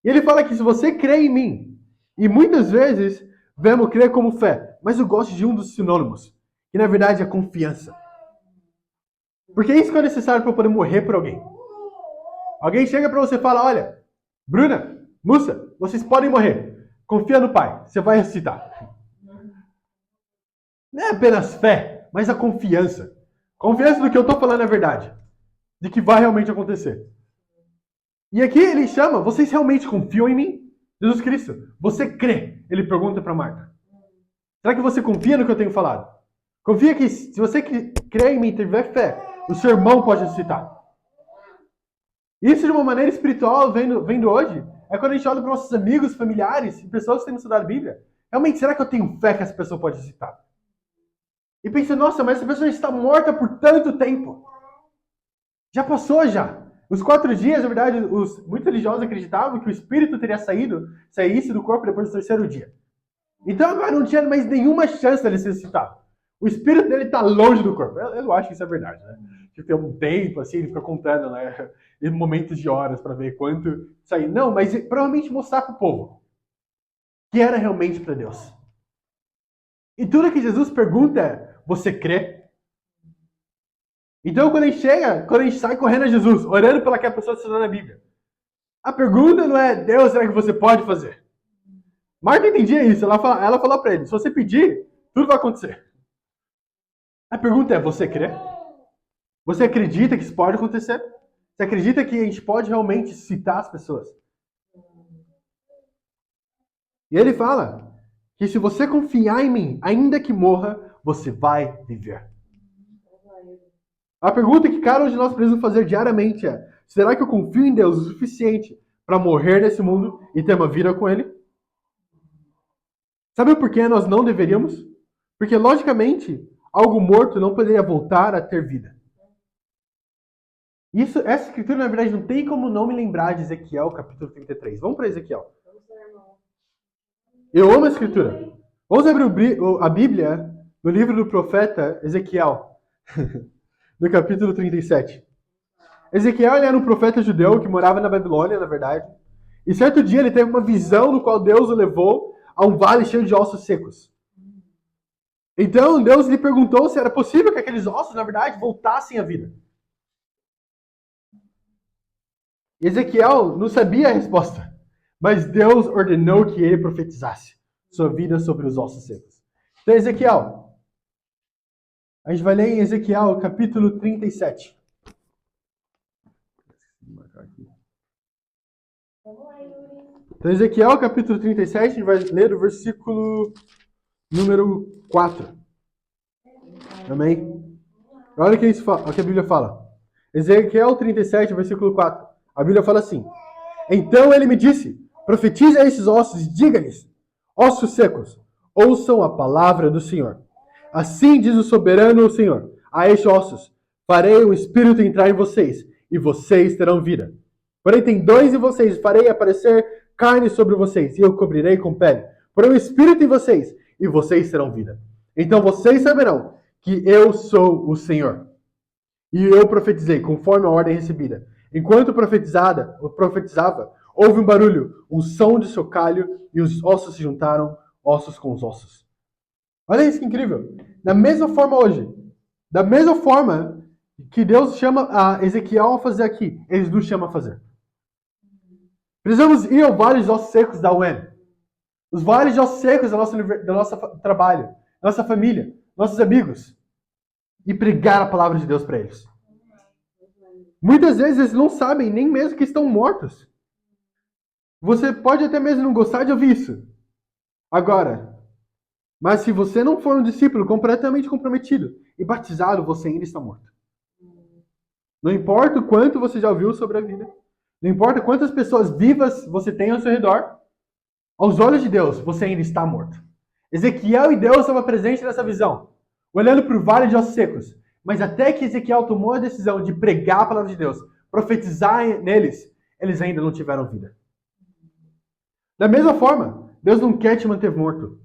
E ele fala que se você crê em mim, e muitas vezes vemos crer como fé, mas eu gosto de um dos sinônimos, que na verdade é confiança. Porque isso que é necessário para poder morrer por alguém. Alguém chega para você e fala, olha, Bruna, Mussa, vocês podem morrer. Confia no Pai, você vai ressuscitar. Não é apenas fé, mas a confiança. Confiança do que eu estou falando é verdade. De que vai realmente acontecer. E aqui ele chama, vocês realmente confiam em mim? Jesus Cristo, você crê? Ele pergunta para Marta. Será que você confia no que eu tenho falado? Confia que se você crê em mim e tiver fé, o seu irmão pode ressuscitar. Isso de uma maneira espiritual, vendo hoje, é quando a gente olha para nossos amigos, familiares e pessoas que têm estudado a Bíblia. Realmente, será que eu tenho fé que essa pessoa pode ressuscitar? E pensa, nossa, mas essa pessoa está morta por tanto tempo. Já passou já. Os 4 dias, na verdade, os muito religiosos acreditavam que o espírito teria saísse do corpo depois do 3º dia. Então agora não tinha mais nenhuma chance dele ser ressuscitado. O espírito dele está longe do corpo. Eu acho que isso é verdade, né? Que tem um tempo, assim, ele fica contando, né? Em momentos de horas para ver quanto sair. Não, mas provavelmente mostrar para o povo que era realmente para Deus. E tudo que Jesus pergunta é, você crê? Então quando a gente sai correndo a Jesus, orando pela que a pessoa está na Bíblia, a pergunta não é, Deus, será que você pode fazer? Marta entendia isso, ela falou para ele, se você pedir, tudo vai acontecer. A pergunta é, você crê? Você acredita que isso pode acontecer? Você acredita que a gente pode realmente citar as pessoas? E ele fala que se você confiar em mim, ainda que morra, você vai viver. A pergunta que cada um de nós precisamos fazer diariamente é, será que eu confio em Deus o suficiente para morrer nesse mundo e ter uma vida com Ele? Sabe por que nós não deveríamos? Porque, logicamente, algo morto não poderia voltar a ter vida. Essa escritura, na verdade, não tem como não me lembrar de Ezequiel, capítulo 33. Vamos para Ezequiel. Eu amo a escritura. Vamos abrir a Bíblia no livro do profeta Ezequiel, no capítulo 37. Ezequiel ele era um profeta judeu que morava na Babilônia, na verdade. E certo dia ele teve uma visão no qual Deus o levou a um vale cheio de ossos secos. Então Deus lhe perguntou se era possível que aqueles ossos, na verdade, voltassem à vida. Ezequiel não sabia a resposta, mas Deus ordenou que ele profetizasse sua vida sobre os ossos secos. Então, Ezequiel, a gente vai ler em Ezequiel, capítulo 37. Então, Ezequiel, capítulo 37, a gente vai ler o versículo número 4. Amém? Olha o que a Bíblia fala. Ezequiel 37, versículo 4. A Bíblia fala assim: então ele me disse, profetize a esses ossos e diga-lhes, ossos secos, ouçam a palavra do Senhor. Assim diz o soberano Senhor, a estes ossos, farei o Espírito entrar em vocês, e vocês terão vida. Porém tem dores em vocês, farei aparecer carne sobre vocês, e eu cobrirei com pele. Porém o Espírito em vocês, e vocês terão vida. Então vocês saberão que eu sou o Senhor. E eu profetizei, conforme a ordem recebida. Enquanto profetizava, houve um barulho, um som de chocalho, e os ossos se juntaram, ossos com os ossos. Olha isso que incrível. Da mesma forma hoje, da mesma forma que Deus chama a Ezequiel a fazer aqui, Ele nos chama a fazer. Precisamos ir ao vale de ossos secos da UEM. Os vales de ossos secos do nosso trabalho, da nossa família, nossos amigos. E pregar a palavra de Deus para eles. Muitas vezes eles não sabem nem mesmo que estão mortos. Você pode até mesmo não gostar de ouvir isso. Agora, mas se você não for um discípulo completamente comprometido e batizado, você ainda está morto. Não importa o quanto você já ouviu sobre a vida. Não importa quantas pessoas vivas você tem ao seu redor. Aos olhos de Deus, você ainda está morto. Ezequiel e Deus estavam presentes nessa visão. Olhando para o vale de ossos secos. Mas até que Ezequiel tomou a decisão de pregar a palavra de Deus, profetizar neles, eles ainda não tiveram vida. Da mesma forma, Deus não quer te manter morto.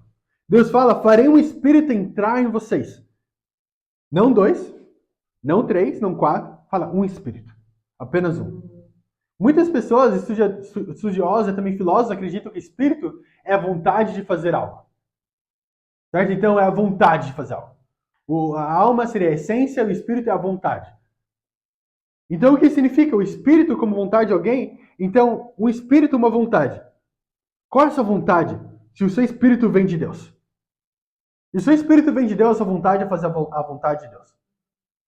Deus fala, farei um espírito entrar em vocês. Não 2, não 3, não 4. Fala um espírito. Apenas um. Muitas pessoas, estudiosas e também filósofos, acreditam que espírito é a vontade de fazer algo. Certo? Então é a vontade de fazer algo. A alma seria a essência, o espírito é a vontade. Então o que significa o espírito como vontade de alguém? Então, um espírito, uma vontade. Qual é a sua vontade? Se o seu espírito vem de Deus. Se o seu espírito vem de Deus, a sua vontade é fazer a vontade de Deus.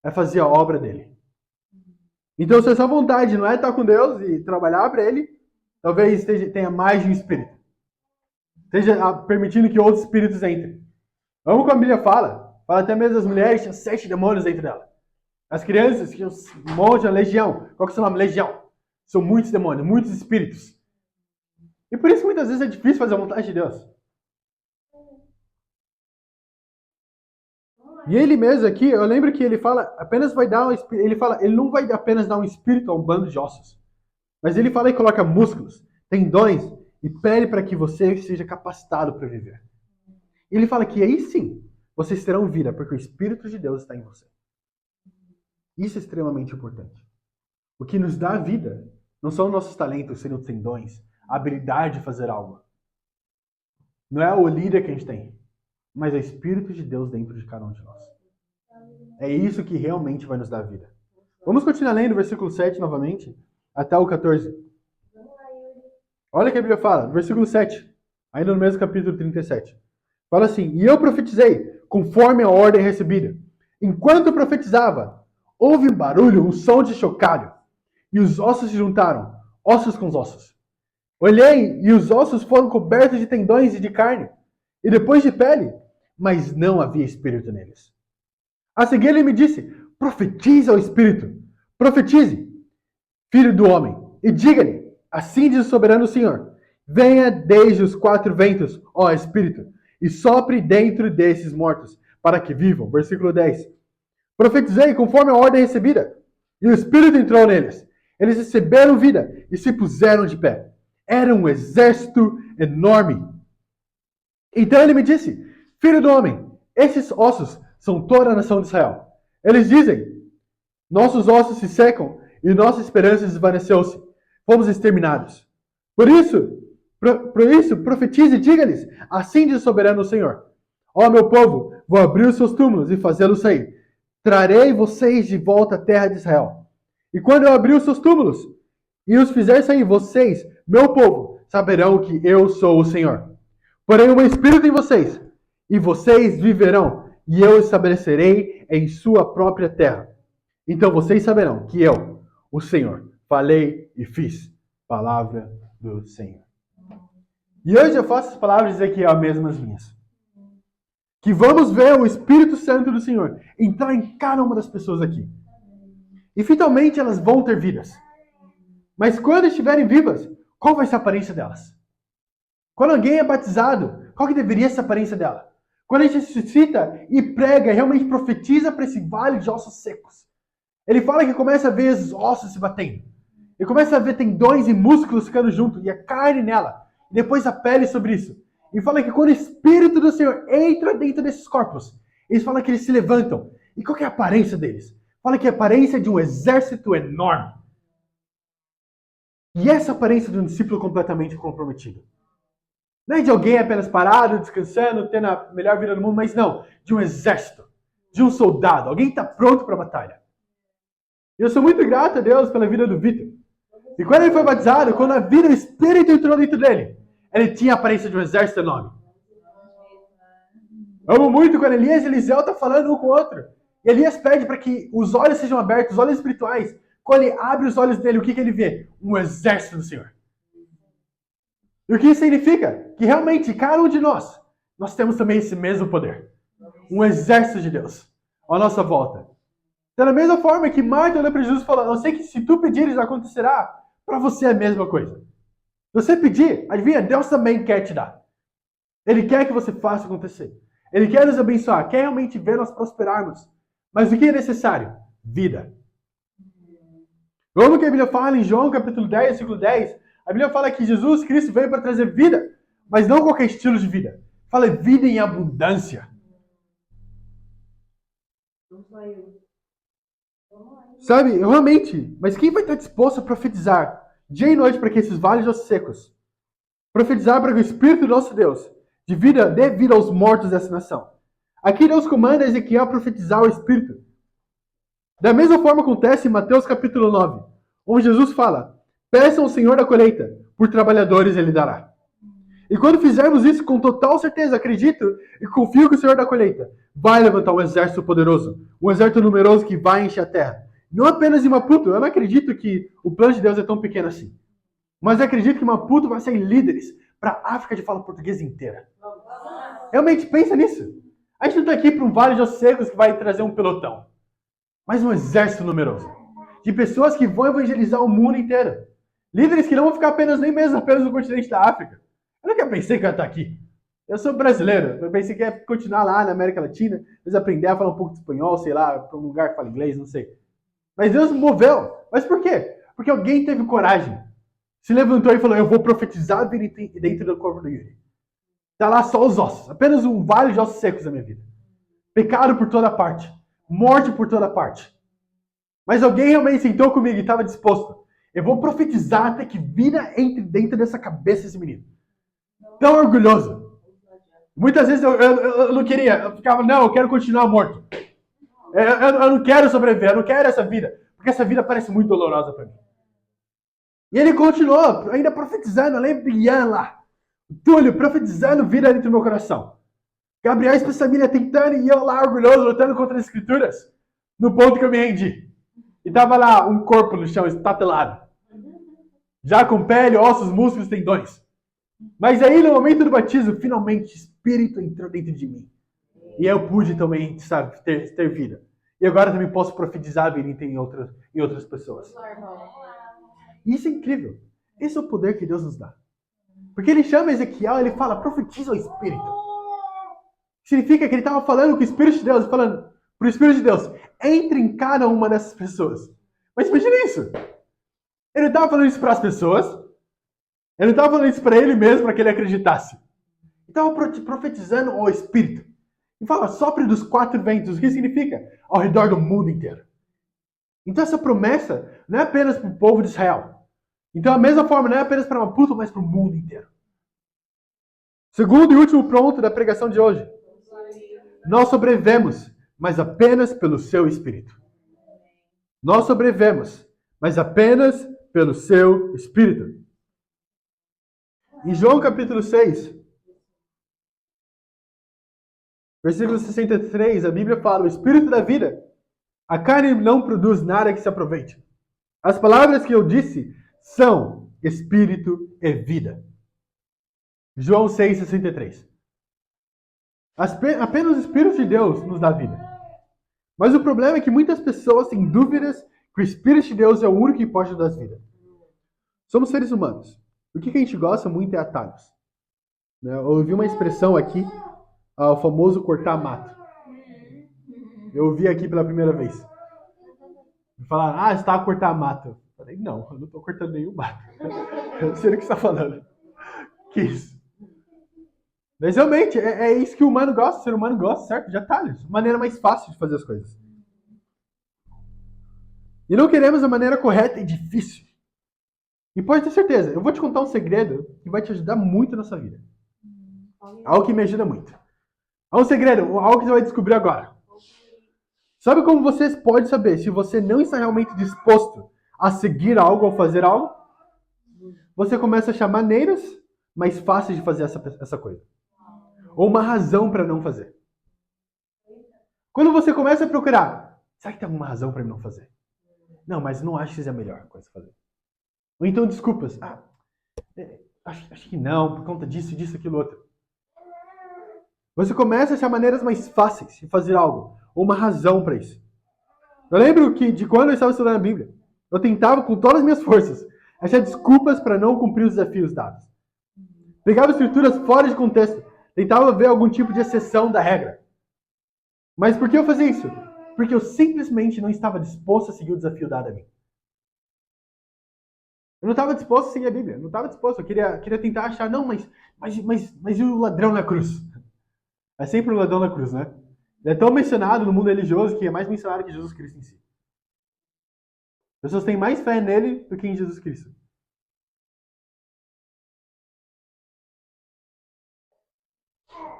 É fazer a obra dele. Então, se a sua vontade não é estar com Deus e trabalhar para ele, talvez tenha mais de um espírito. Esteja permitindo que outros espíritos entrem. Vamos como a Bíblia fala. Fala até mesmo as mulheres tinham 7 demônios dentro dela. As crianças tinham um monte de legião. Qual que é o seu nome? Legião. São muitos demônios, muitos espíritos. E por isso que muitas vezes é difícil fazer a vontade de Deus. E ele mesmo aqui, eu lembro que ele fala, apenas vai dar ele não vai apenas dar um espírito a um bando de ossos. Mas ele fala e coloca músculos, tendões e pele para que você seja capacitado para viver. E ele fala que aí sim, vocês terão vida, porque o Espírito de Deus está em você. Isso é extremamente importante. O que nos dá vida não são nossos talentos, seriam tendões, a habilidade de fazer algo. Não é o líder que a gente tem, mas é o Espírito de Deus dentro de cada um de nós. É isso que realmente vai nos dar vida. Vamos continuar lendo o versículo 7 novamente, até o 14. Olha o que a Bíblia fala, versículo 7, ainda no mesmo capítulo 37. Fala assim, e eu profetizei, conforme a ordem recebida. Enquanto eu profetizava, houve um barulho, um som de chocalho, e os ossos se juntaram, ossos com os ossos. Olhei, e os ossos foram cobertos de tendões e de carne, e depois de pele, mas não havia espírito neles. A seguir ele me disse, profetize ao espírito, profetize, filho do homem, e diga-lhe, assim diz o soberano Senhor, venha desde os 4 ventos, ó espírito, e sopre dentro desses mortos, para que vivam. Versículo 10. Profetizei conforme a ordem recebida, e o espírito entrou neles. Eles receberam vida e se puseram de pé. Era um exército enorme. Então ele me disse, filho do homem, esses ossos são toda a nação de Israel. Eles dizem, nossos ossos se secam e nossa esperança desvaneceu-se. Fomos exterminados. Por isso, profetize e diga-lhes, assim diz o soberano Senhor. Ó meu povo, vou abrir os seus túmulos e fazê-los sair. Trarei vocês de volta à terra de Israel. E quando eu abrir os seus túmulos e os fizer sair, vocês, meu povo, saberão que eu sou o Senhor. Porém, o meu espírito em vocês, e vocês viverão, e eu estabelecerei em sua própria terra. Então vocês saberão que eu, o Senhor, falei e fiz. Palavra do Senhor. E hoje eu faço as palavras dizer que é as mesmas minhas. Que vamos ver o Espírito Santo do Senhor entrar em cada uma das pessoas aqui. E finalmente elas vão ter vidas. Mas quando estiverem vivas, qual vai ser a aparência delas? Quando alguém é batizado, qual que deveria ser a aparência dela? Quando a gente ressuscita e prega, realmente profetiza para esse vale de ossos secos. Ele fala que começa a ver os ossos se batendo. Ele começa a ver tendões e músculos ficando junto, e a carne nela. E depois a pele sobre isso. E fala que quando o Espírito do Senhor entra dentro desses corpos, eles falam que eles se levantam. E qual que é a aparência deles? Fala que é a aparência de um exército enorme. E essa aparência de um discípulo completamente comprometido. Não é de alguém apenas parado, descansando, tendo a melhor vida do mundo, mas não, de um exército, de um soldado, alguém que está pronto para a batalha. E eu sou muito grato a Deus pela vida do Vitor. E quando ele foi batizado, quando a vida, o Espírito entrou dentro dele, ele tinha a aparência de um exército enorme. Amo muito quando Elias e Eliseu estão falando um com o outro. E Elias pede para que os olhos sejam abertos, os olhos espirituais. Quando ele abre os olhos dele, o que ele vê? Um exército do Senhor. E o que isso significa? Que realmente, cada um de nós temos também esse mesmo poder. Um exército de Deus à nossa volta. Então, da mesma forma que Marta olhou para Jesus e falou, eu sei que se tu pedires, acontecerá. Para você é a mesma coisa. Se você pedir, adivinha, Deus também quer te dar. Ele quer que você faça acontecer. Ele quer nos abençoar, quer realmente ver nós prosperarmos. Mas o que é necessário? Vida. Como que a Bíblia fala em João capítulo 10, versículo 10, a Bíblia fala que Jesus Cristo veio para trazer vida, Mas não qualquer estilo de vida. Fala vida em abundância. Sabe, realmente, mas quem vai estar disposto a profetizar dia e noite para que esses vales ossos secos, profetizar para que o Espírito do nosso Deus de vida dê vida aos mortos dessa nação? Aqui Deus comanda Ezequiel a profetizar o Espírito. Da mesma forma acontece em Mateus capítulo 9, onde Jesus fala, peçam ao Senhor da colheita, por trabalhadores ele dará. E quando fizermos isso com total certeza, acredito e confio que o Senhor da colheita vai levantar um exército poderoso, um exército numeroso que vai encher a terra. Não apenas em Maputo, eu não acredito que o plano de Deus é tão pequeno assim. Mas eu acredito que Maputo vai ser líderes para a África de fala portuguesa inteira. Realmente, pensa nisso. A gente não está aqui para um vale de ossos secos que vai trazer um pelotão, mas um exército numeroso. De pessoas que vão evangelizar o mundo inteiro. Líderes que não vão ficar apenas no continente da África. Eu nunca pensei que eu ia estar aqui. Eu sou brasileiro. Eu pensei que ia continuar lá na América Latina, mas aprender a falar um pouco de espanhol, sei lá, para um lugar que fala inglês, não sei. Mas Deus me moveu. Mas por quê? Porque alguém teve coragem. Se levantou e falou, eu vou profetizar dentro do corpo do Yuri. Está lá só os ossos. Apenas um vale de ossos secos na minha vida. Pecado por toda parte. Morte por toda parte. Mas alguém realmente sentou comigo e estava disposto. Eu vou profetizar até que vida entre dentro dessa cabeça desse menino. Tão orgulhoso. Muitas vezes eu não queria. Eu ficava, não, eu quero continuar morto. Eu não quero sobreviver, eu não quero essa vida. Porque essa vida parece muito dolorosa para mim. E ele continuou, ainda profetizando. Eu lembro de Ian lá. Túlio, profetizando vida dentro do meu coração. Gabriel e sua família tentando e eu lá orgulhoso, lutando contra as escrituras. No ponto que eu me rendi. E tava lá um corpo no chão, estatelado. Já com pele, ossos, músculos, tendões. Mas aí, no momento do batismo, finalmente o Espírito entrou dentro de mim. E eu pude também, sabe, ter vida. E agora também posso profetizar a vida em outras pessoas. Isso é incrível. Esse é o poder que Deus nos dá. Porque ele chama Ezequiel, ele fala, profetiza o Espírito. Significa que ele estava falando com o Espírito de Deus, falando para o Espírito de Deus, entre em cada uma dessas pessoas. Mas imagina isso. Ele não estava falando isso para as pessoas. Ele não estava falando isso para ele mesmo, para que ele acreditasse. Ele estava profetizando ao Espírito. E fala, sopre dos 4 ventos. O que significa? Ao redor do mundo inteiro. Então essa promessa não é apenas para o povo de Israel. Então a mesma forma não é apenas para Maputo, mas para o mundo inteiro. Segundo e último ponto da pregação de hoje. Nós sobrevivemos, mas apenas pelo seu Espírito. Nós sobrevivemos, mas apenas pelo seu Espírito. Em João capítulo 6, versículo 63, a Bíblia fala, o Espírito da vida, a carne não produz nada que se aproveite. As palavras que eu disse são Espírito e vida. João 6, 63. Apenas o Espírito de Deus nos dá vida. Mas o problema é que muitas pessoas têm dúvidas que o Espírito de Deus é o único que pode nos dar vida. Somos seres humanos. O que a gente gosta muito é atalhos. Eu ouvi uma expressão aqui, o famoso cortar mato. Eu ouvi aqui pela primeira vez. Me falaram, você está a cortar mato. Eu falei, não, eu não estou cortando nenhum mato. Eu não sei o que você está falando. Que isso? Mas realmente, é isso que o humano gosta, o ser humano gosta, certo? De atalhos. Maneira mais fácil de fazer as coisas. E não queremos a maneira correta e difícil. E pode ter certeza, eu vou te contar um segredo que vai te ajudar muito na sua vida. Algo que me ajuda muito. É um segredo, algo que você vai descobrir agora. Sabe como você pode saber se você não está realmente disposto a seguir algo ou fazer algo? Você começa a achar maneiras mais fáceis de fazer essa coisa. Ou uma razão para não fazer. Quando você começa a procurar, será que tem alguma razão para não fazer? Não, mas não acho que seja a melhor coisa a fazer. Ou então desculpas. Acho que não, por conta disso, aquilo, outro. Você começa a achar maneiras mais fáceis de fazer algo. Ou uma razão para isso. Eu lembro que de quando eu estava estudando a Bíblia, eu tentava com todas as minhas forças achar desculpas para não cumprir os desafios dados. Pegava escrituras fora de contexto. Tentava ver algum tipo de exceção da regra. Mas por que eu fazia isso? Porque eu simplesmente não estava disposto a seguir o desafio dado a mim. Eu não estava disposto a seguir a Bíblia. Não estava disposto. Eu queria tentar achar, não, mas e o ladrão na cruz? É sempre o ladrão na cruz, né? Ele é tão mencionado no mundo religioso que é mais mencionado que Jesus Cristo em si. As pessoas têm mais fé nele do que em Jesus Cristo.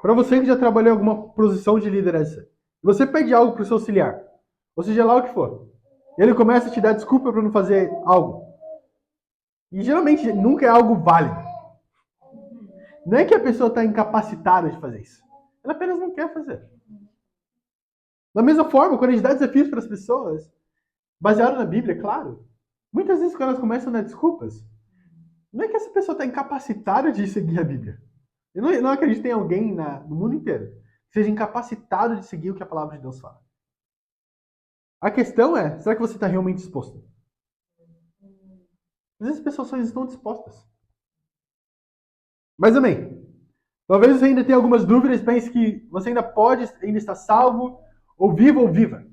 Para você que já trabalhou em alguma posição de liderança, você pede algo para o seu auxiliar, ou seja lá o que for, e ele começa a te dar desculpa para não fazer algo. E geralmente nunca é algo válido. Não é que a pessoa está incapacitada de fazer isso. Ela apenas não quer fazer. Da mesma forma, quando a gente dá desafios para as pessoas, baseado na Bíblia, claro, muitas vezes quando elas começam a dar desculpas, não é que essa pessoa está incapacitada de seguir a Bíblia. Eu não acredito em alguém no mundo inteiro que seja incapacitado de seguir o que a palavra de Deus fala. A questão é, será que você está realmente disposto? Às vezes as pessoas só estão dispostas. Mas amém. Talvez você ainda tenha algumas dúvidas, pense que você ainda está salvo, ou vivo ou viva.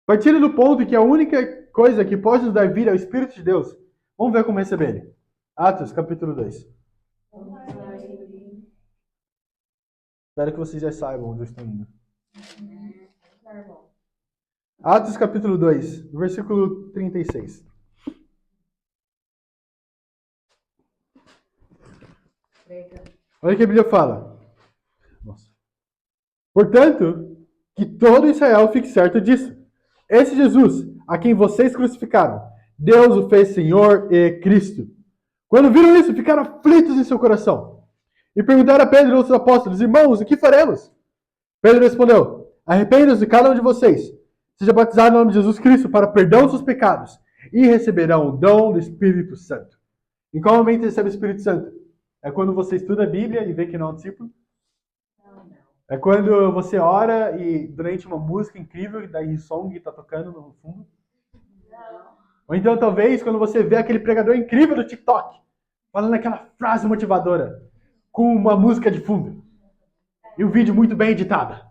Partindo do ponto que a única coisa que pode nos dar vida é o Espírito de Deus, vamos ver como receber ele. Atos, capítulo 2. Espero que vocês já saibam onde eu estou indo. Atos, capítulo 2, versículo 36. Olha o que a Bíblia fala. Nossa. Portanto, que todo Israel fique certo disso. Esse Jesus, a quem vocês crucificaram, Deus o fez Senhor e Cristo. Quando viram isso, ficaram aflitos em seu coração. E perguntaram a Pedro e outros apóstolos, irmãos, o que faremos? Pedro respondeu, arrependam-se cada um de vocês. Seja batizado no nome de Jesus Cristo para perdão dos seus pecados. E receberão o dom do Espírito Santo. Em qual momento recebe o Espírito Santo? É quando você estuda a Bíblia e vê que não é um discípulo? É quando você ora e durante uma música incrível da Hillsong está tocando no fundo? Ou então talvez quando você vê aquele pregador incrível do TikTok falando aquela frase motivadora com uma música de fundo e o vídeo muito bem editado.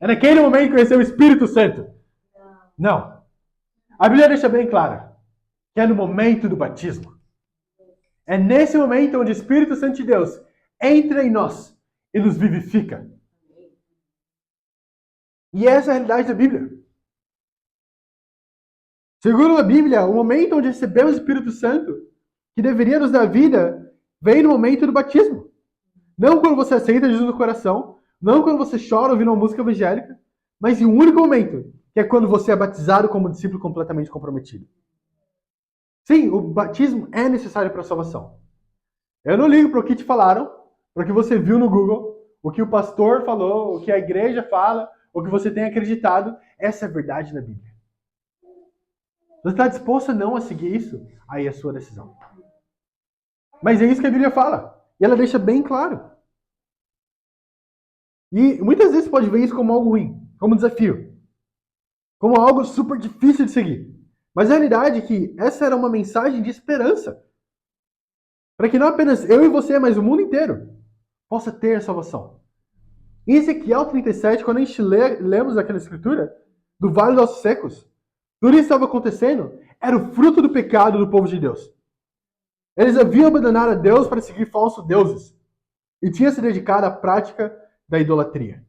É naquele momento que recebeu o Espírito Santo? Não. A Bíblia deixa bem claro que é no momento do batismo. É nesse momento onde o Espírito Santo de Deus entra em nós e nos vivifica. E essa é a realidade da Bíblia. Segundo a Bíblia, o momento onde recebemos o Espírito Santo, que deveria nos dar vida, vem no momento do batismo. Não quando você aceita Jesus no coração, não quando você chora ouvindo uma música evangélica, mas em um único momento, que é quando você é batizado como discípulo completamente comprometido. Sim, o batismo é necessário para a salvação. Eu não ligo para o que te falaram, para o que você viu no Google, o que o pastor falou, o que a igreja fala, o que você tem acreditado. Essa é a verdade da Bíblia. Você está disposto ou não a seguir isso? Aí é a sua decisão. Mas é isso que a Bíblia fala. E ela deixa bem claro. E muitas vezes você pode ver isso como algo ruim, como um desafio. Como algo super difícil de seguir. Mas a realidade é que essa era uma mensagem de esperança. Para que não apenas eu e você, mas o mundo inteiro possa ter salvação. Em Ezequiel 37, quando a gente lemos aquela escritura do Vale dos Ossos Secos, tudo isso estava acontecendo, era o fruto do pecado do povo de Deus. Eles haviam abandonado a Deus para seguir falsos deuses e tinham se dedicado à prática da idolatria.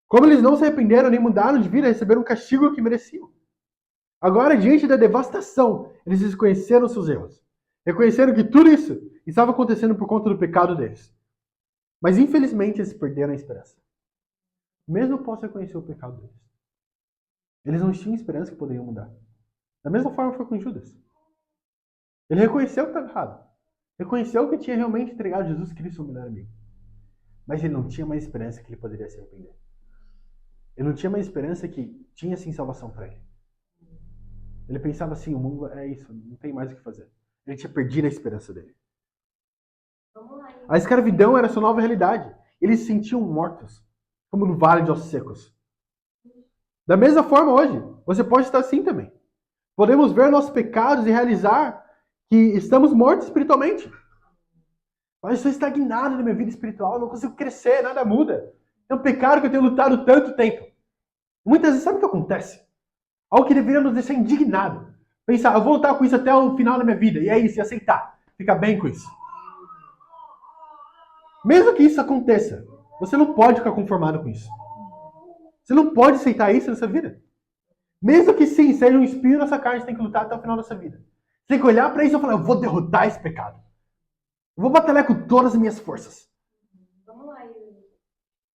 Como eles não se arrependeram nem mudaram de vida, receberam um castigo que mereciam. Agora, diante da devastação, eles reconheceram seus erros. Reconheceram que tudo isso estava acontecendo por conta do pecado deles. Mas, infelizmente, eles perderam a esperança. Mesmo após reconhecer o pecado deles. Eles não tinham esperança que poderiam mudar. Da mesma forma foi com Judas. Ele reconheceu que estava errado. Reconheceu que tinha realmente entregado Jesus Cristo ao melhor amigo. Mas ele não tinha mais esperança que ele poderia se arrepender. Ele não tinha mais esperança que tinha sim salvação para ele. Ele pensava assim, o mundo é isso, não tem mais o que fazer. Ele tinha perdido a esperança dele. A escravidão era a sua nova realidade. Eles se sentiam mortos, como no vale de ossos secos. Da mesma forma hoje, você pode estar assim também. Podemos ver nossos pecados e realizar que estamos mortos espiritualmente. Mas eu estou estagnado na minha vida espiritual, eu não consigo crescer, nada muda. É um pecado que eu tenho lutado tanto tempo. Muitas vezes, sabe o que acontece? Algo que deveria nos deixar indignado. Pensar, eu vou lutar com isso até o final da minha vida. E é isso, e aceitar. Ficar bem com isso. Mesmo que isso aconteça, você não pode ficar conformado com isso. Você não pode aceitar isso nessa vida. Mesmo que sim, seja um espinho nessa carne, você tem que lutar até o final dessa vida. Você tem que olhar para isso e falar, eu vou derrotar esse pecado. Eu vou batalhar com todas as minhas forças.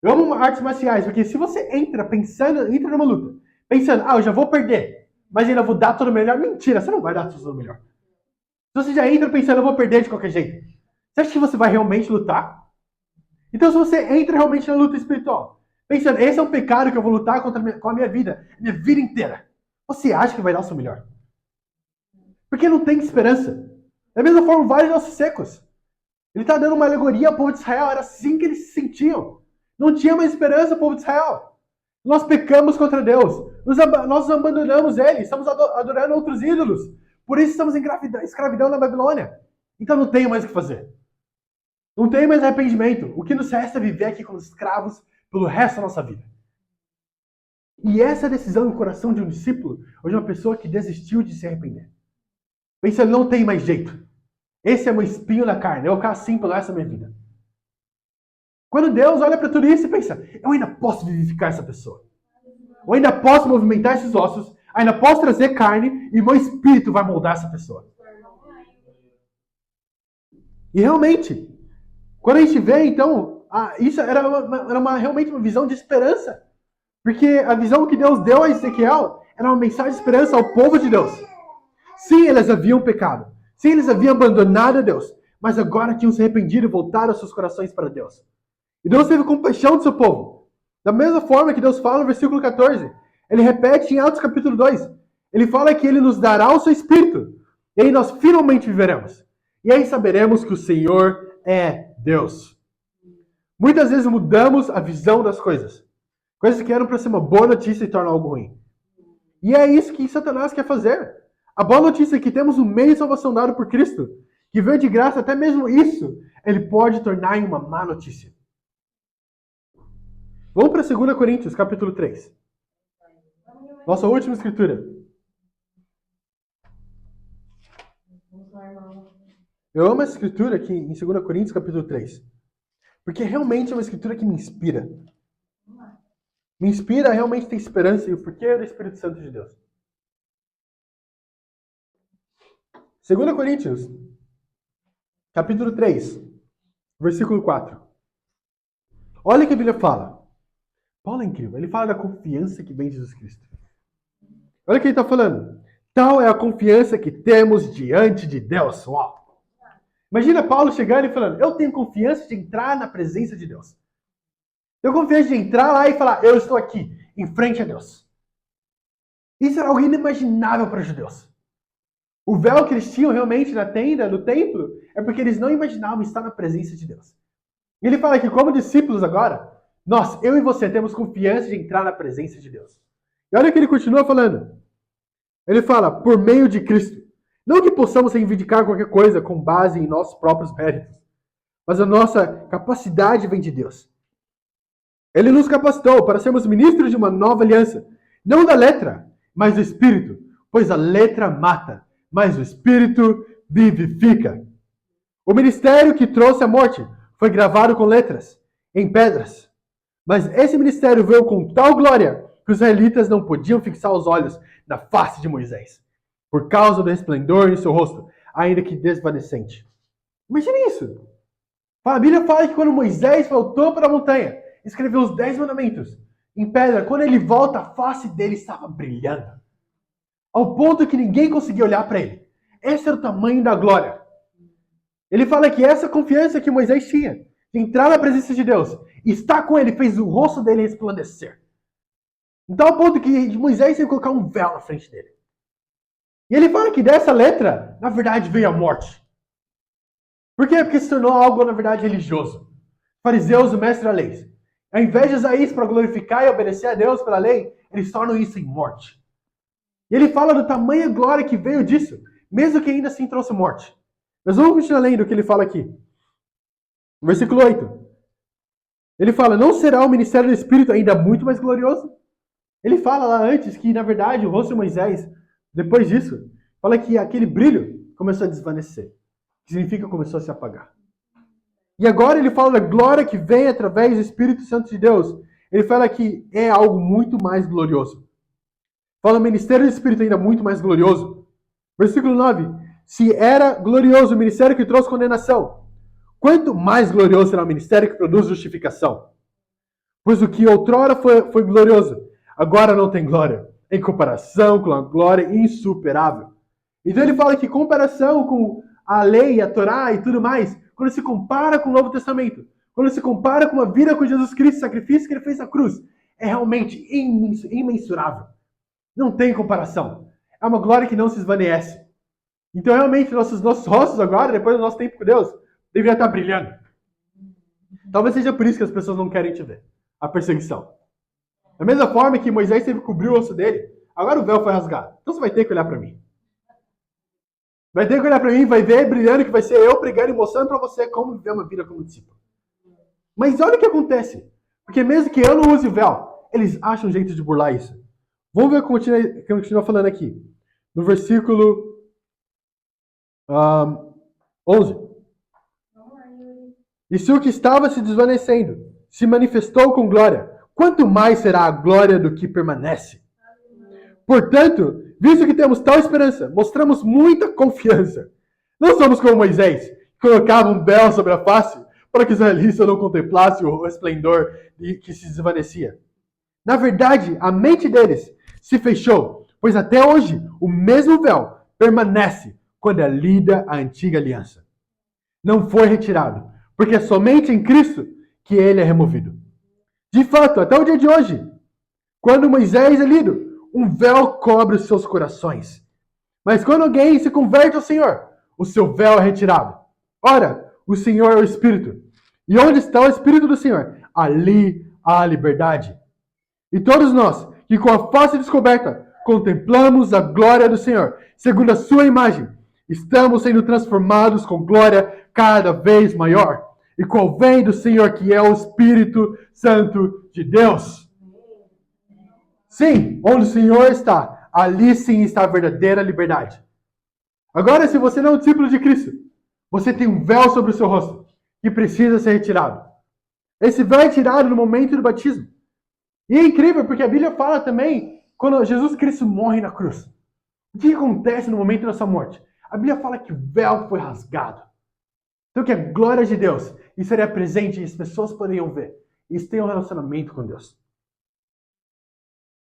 Eu amo artes marciais, porque se você entra numa luta, pensando, eu já vou perder, mas ainda vou dar todo o melhor, mentira, você não vai dar todo o melhor. Se você já entra pensando, eu vou perder de qualquer jeito, você acha que você vai realmente lutar? Então se você entra realmente na luta espiritual, pensando, esse é um pecado que eu vou lutar com a minha vida inteira, você acha que vai dar o seu melhor? Porque não tem esperança. Da mesma forma, vários ossos secos. Ele está dando uma alegoria ao povo de Israel, era assim que eles se sentiam. Não tinha mais esperança, povo de Israel. Nós pecamos contra Deus. Nós abandonamos Ele. Estamos adorando outros ídolos. Por isso estamos em escravidão na Babilônia. Então não tem mais o que fazer. Não tem mais arrependimento. O que nos resta é viver aqui como escravos pelo resto da nossa vida. E essa é a decisão no coração de um discípulo ou de uma pessoa que desistiu de se arrepender. Pensa, não tem mais jeito. Esse é meu espinho na carne. Eu vou ficar assim pelo resto da minha vida. Quando Deus olha para tudo isso e pensa, eu ainda posso vivificar essa pessoa. Eu ainda posso movimentar esses ossos, ainda posso trazer carne e meu espírito vai moldar essa pessoa. E realmente, quando a gente vê, então, isso era realmente uma visão de esperança. Porque a visão que Deus deu a Ezequiel era uma mensagem de esperança ao povo de Deus. Sim, eles haviam pecado. Sim, eles haviam abandonado a Deus. Mas agora tinham se arrependido e voltado os seus corações para Deus. E Deus teve compaixão do seu povo. Da mesma forma que Deus fala no versículo 14. Ele repete em Atos capítulo 2. Ele fala que Ele nos dará o seu Espírito. E aí nós finalmente viveremos. E aí saberemos que o Senhor é Deus. Muitas vezes mudamos a visão das coisas. Coisas que eram para ser uma boa notícia e tornam algo ruim. E é isso que Satanás quer fazer. A boa notícia é que temos um meio de salvação dado por Cristo. Que veio de graça, até mesmo isso, ele pode tornar em uma má notícia. Vamos para 2 Coríntios, capítulo 3. Nossa última escritura. Eu amo essa escritura aqui em 2 Coríntios, capítulo 3. Porque realmente é uma escritura que me inspira. Me inspira a realmente ter esperança e o porquê do Espírito Santo de Deus. 2 Coríntios, capítulo 3, versículo 4. Olha o que a Bíblia fala. Paulo é incrível. Ele fala da confiança que vem de Jesus Cristo. Olha o que ele está falando. Tal é a confiança que temos diante de Deus. Uau! Imagina Paulo chegando e falando, eu tenho confiança de entrar na presença de Deus. Eu tenho confiança de entrar lá e falar, eu estou aqui, em frente a Deus. Isso era algo inimaginável para os judeus. O véu que eles tinham realmente na tenda, no templo, é porque eles não imaginavam estar na presença de Deus. E ele fala que como discípulos agora, eu e você temos confiança de entrar na presença de Deus. E olha o que ele continua falando. Ele fala, por meio de Cristo. Não que possamos reivindicar qualquer coisa com base em nossos próprios méritos, mas a nossa capacidade vem de Deus. Ele nos capacitou para sermos ministros de uma nova aliança, não da letra, mas do Espírito, pois a letra mata, mas o Espírito vivifica. O ministério que trouxe a morte foi gravado com letras, em pedras. Mas esse ministério veio com tal glória que os israelitas não podiam fixar os olhos na face de Moisés, por causa do resplendor em seu rosto, ainda que desvanecente. Imagine isso. A Bíblia fala que quando Moisés voltou para a montanha, escreveu os 10 mandamentos em pedra, quando ele volta, a face dele estava brilhando. Ao ponto que ninguém conseguia olhar para ele. Esse era o tamanho da glória. Ele fala que essa confiança que Moisés tinha, de entrar na presença de Deus, estar com ele, fez o rosto dele resplandecer. Então, ao ponto que Moisés teve que colocar um véu na frente dele. E ele fala que dessa letra, na verdade, veio a morte. Por quê? Porque se tornou algo, na verdade, religioso. Fariseus, o mestre da lei. Ao invés de usar isso para glorificar e obedecer a Deus pela lei, eles tornam isso em morte. E ele fala do tamanho glória que veio disso, mesmo que ainda assim trouxe morte. Mas vamos continuar lendo o que ele fala aqui. No versículo 8. Ele fala, não será o ministério do Espírito ainda muito mais glorioso? Ele fala lá antes que, na verdade, o rosto de Moisés, depois disso, fala que aquele brilho começou a desvanecer. Que significa que começou a se apagar. E agora ele fala da glória que vem através do Espírito Santo de Deus. Ele fala que é algo muito mais glorioso. Fala o ministério do Espírito ainda muito mais glorioso. Versículo 9. Se era glorioso o ministério que trouxe condenação, quanto mais glorioso será o ministério que produz justificação? Pois o que outrora foi glorioso, agora não tem glória, em comparação com a glória insuperável. Então ele fala que comparação com a lei, a Torá e tudo mais, quando se compara com o Novo Testamento, quando se compara com a vida com Jesus Cristo, o sacrifício que ele fez na cruz, é realmente imensurável. Não tem comparação. É uma glória que não se esvanece. Então realmente nossos rostos agora, depois do nosso tempo com Deus, deveriam estar brilhando. Talvez seja por isso que as pessoas não querem te ver. A perseguição. Da mesma forma que Moisés teve que cobrir o rosto dele, agora o véu foi rasgado. Então você vai ter que olhar para mim. Vai ter que olhar para mim, vai ver brilhando, que vai ser eu pregando e mostrando para você como viver uma vida como discípulo. Mas olha o que acontece. Porque mesmo que eu não use o véu, eles acham um jeito de burlar isso. Vamos ver o que continua falando aqui. No versículo 11. E se o que estava se desvanecendo se manifestou com glória, quanto mais será a glória do que permanece? Portanto, visto que temos tal esperança, mostramos muita confiança. Não somos como Moisés, que colocava um véu sobre a face para que os israelitas não contemplassem o esplendor que se desvanecia. Na verdade, a mente deles se fechou, pois até hoje o mesmo véu permanece quando é lida a antiga aliança. Não foi retirado, porque é somente em Cristo que ele é removido. De fato, até o dia de hoje, quando Moisés é lido, um véu cobre os seus corações. Mas quando alguém se converte ao Senhor, o seu véu é retirado. Ora, o Senhor é o Espírito. E onde está o Espírito do Senhor? Ali há liberdade. E todos nós, que com a face descoberta, contemplamos a glória do Senhor, segundo a sua imagem, estamos sendo transformados com glória cada vez maior. E qual vem do Senhor, que é o Espírito Santo de Deus. Sim, onde o Senhor está, ali sim está a verdadeira liberdade. Agora, se você não é um discípulo de Cristo, você tem um véu sobre o seu rosto, que precisa ser retirado. Esse véu é tirado no momento do batismo. E é incrível, porque a Bíblia fala também, quando Jesus Cristo morre na cruz. O que acontece no momento da sua morte? A Bíblia fala que o véu foi rasgado. Então que a glória de Deus estaria presente e as pessoas poderiam ver. E ter um relacionamento com Deus.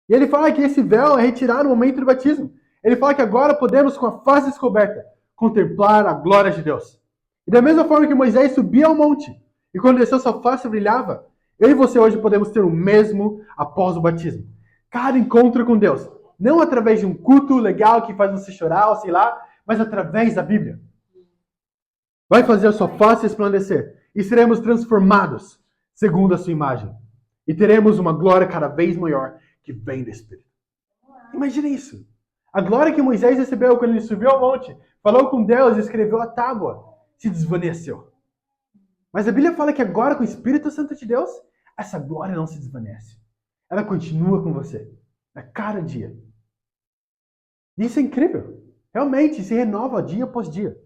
E ele fala que esse véu é retirado no momento do batismo. Ele fala que agora podemos, com a face descoberta, contemplar a glória de Deus. E da mesma forma que Moisés subia ao monte, e quando desceu sua face brilhava, eu e você hoje podemos ter o mesmo após o batismo. Cada encontro com Deus, não através de um culto legal que faz você chorar, ou sei lá, mas através da Bíblia. Vai fazer a sua face resplandecer, e seremos transformados segundo a sua imagem. E teremos uma glória cada vez maior que vem do Espírito. Imagina isso. A glória que Moisés recebeu quando ele subiu ao monte, falou com Deus e escreveu a tábua, se desvaneceu. Mas a Bíblia fala que agora com o Espírito Santo de Deus, essa glória não se desvanece. Ela continua com você, a cada dia. Isso é incrível. Realmente, se renova dia após dia.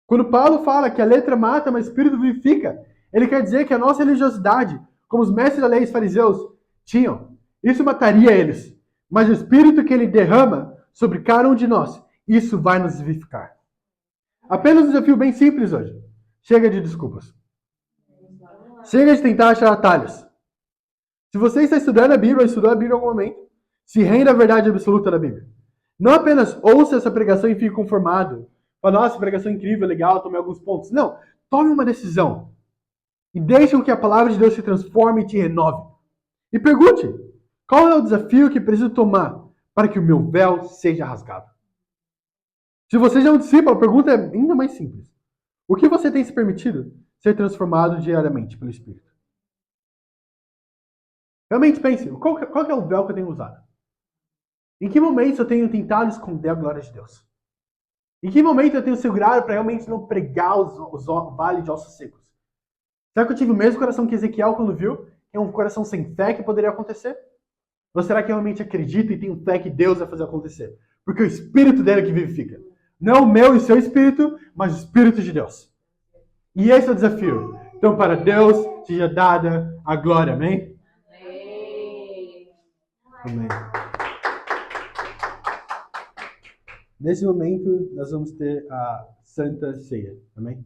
Quando Paulo fala que a letra mata, mas o Espírito vivifica, ele quer dizer que a nossa religiosidade, como os mestres da lei e os fariseus tinham, isso mataria eles. Mas o Espírito que ele derrama sobre cada um de nós, isso vai nos vivificar. Apenas um desafio bem simples hoje. Chega de desculpas. Chega de tentar achar atalhos. Se você está estudando a Bíblia ou estudou a Bíblia em algum momento, se renda à verdade absoluta da Bíblia. Não apenas ouça essa pregação e fique conformado. Fala, nossa, pregação incrível, legal, tomei alguns pontos. Não, tome uma decisão. E deixe que a palavra de Deus se transforme e te renove. E pergunte, qual é o desafio que preciso tomar para que o meu véu seja rasgado? Se você já é um discípulo, a pergunta é ainda mais simples. O que você tem se permitido ser transformado diariamente pelo Espírito? Realmente pense, qual é o véu que eu tenho usado? Em que momento eu tenho tentado esconder a glória de Deus? Em que momento eu tenho segurado para realmente não pregar os vales de ossos secos? Será que eu tive o mesmo coração que Ezequiel quando viu que é um coração sem fé que poderia acontecer? Ou será que eu realmente acredito e tenho fé que Deus vai fazer acontecer? Porque o Espírito dele é que vivifica. Não o meu e seu Espírito, mas o Espírito de Deus. E esse é o desafio. Então, para Deus seja dada a glória. Amém? Amém. Nesse momento, nós vamos ter a Santa Ceia. Amém?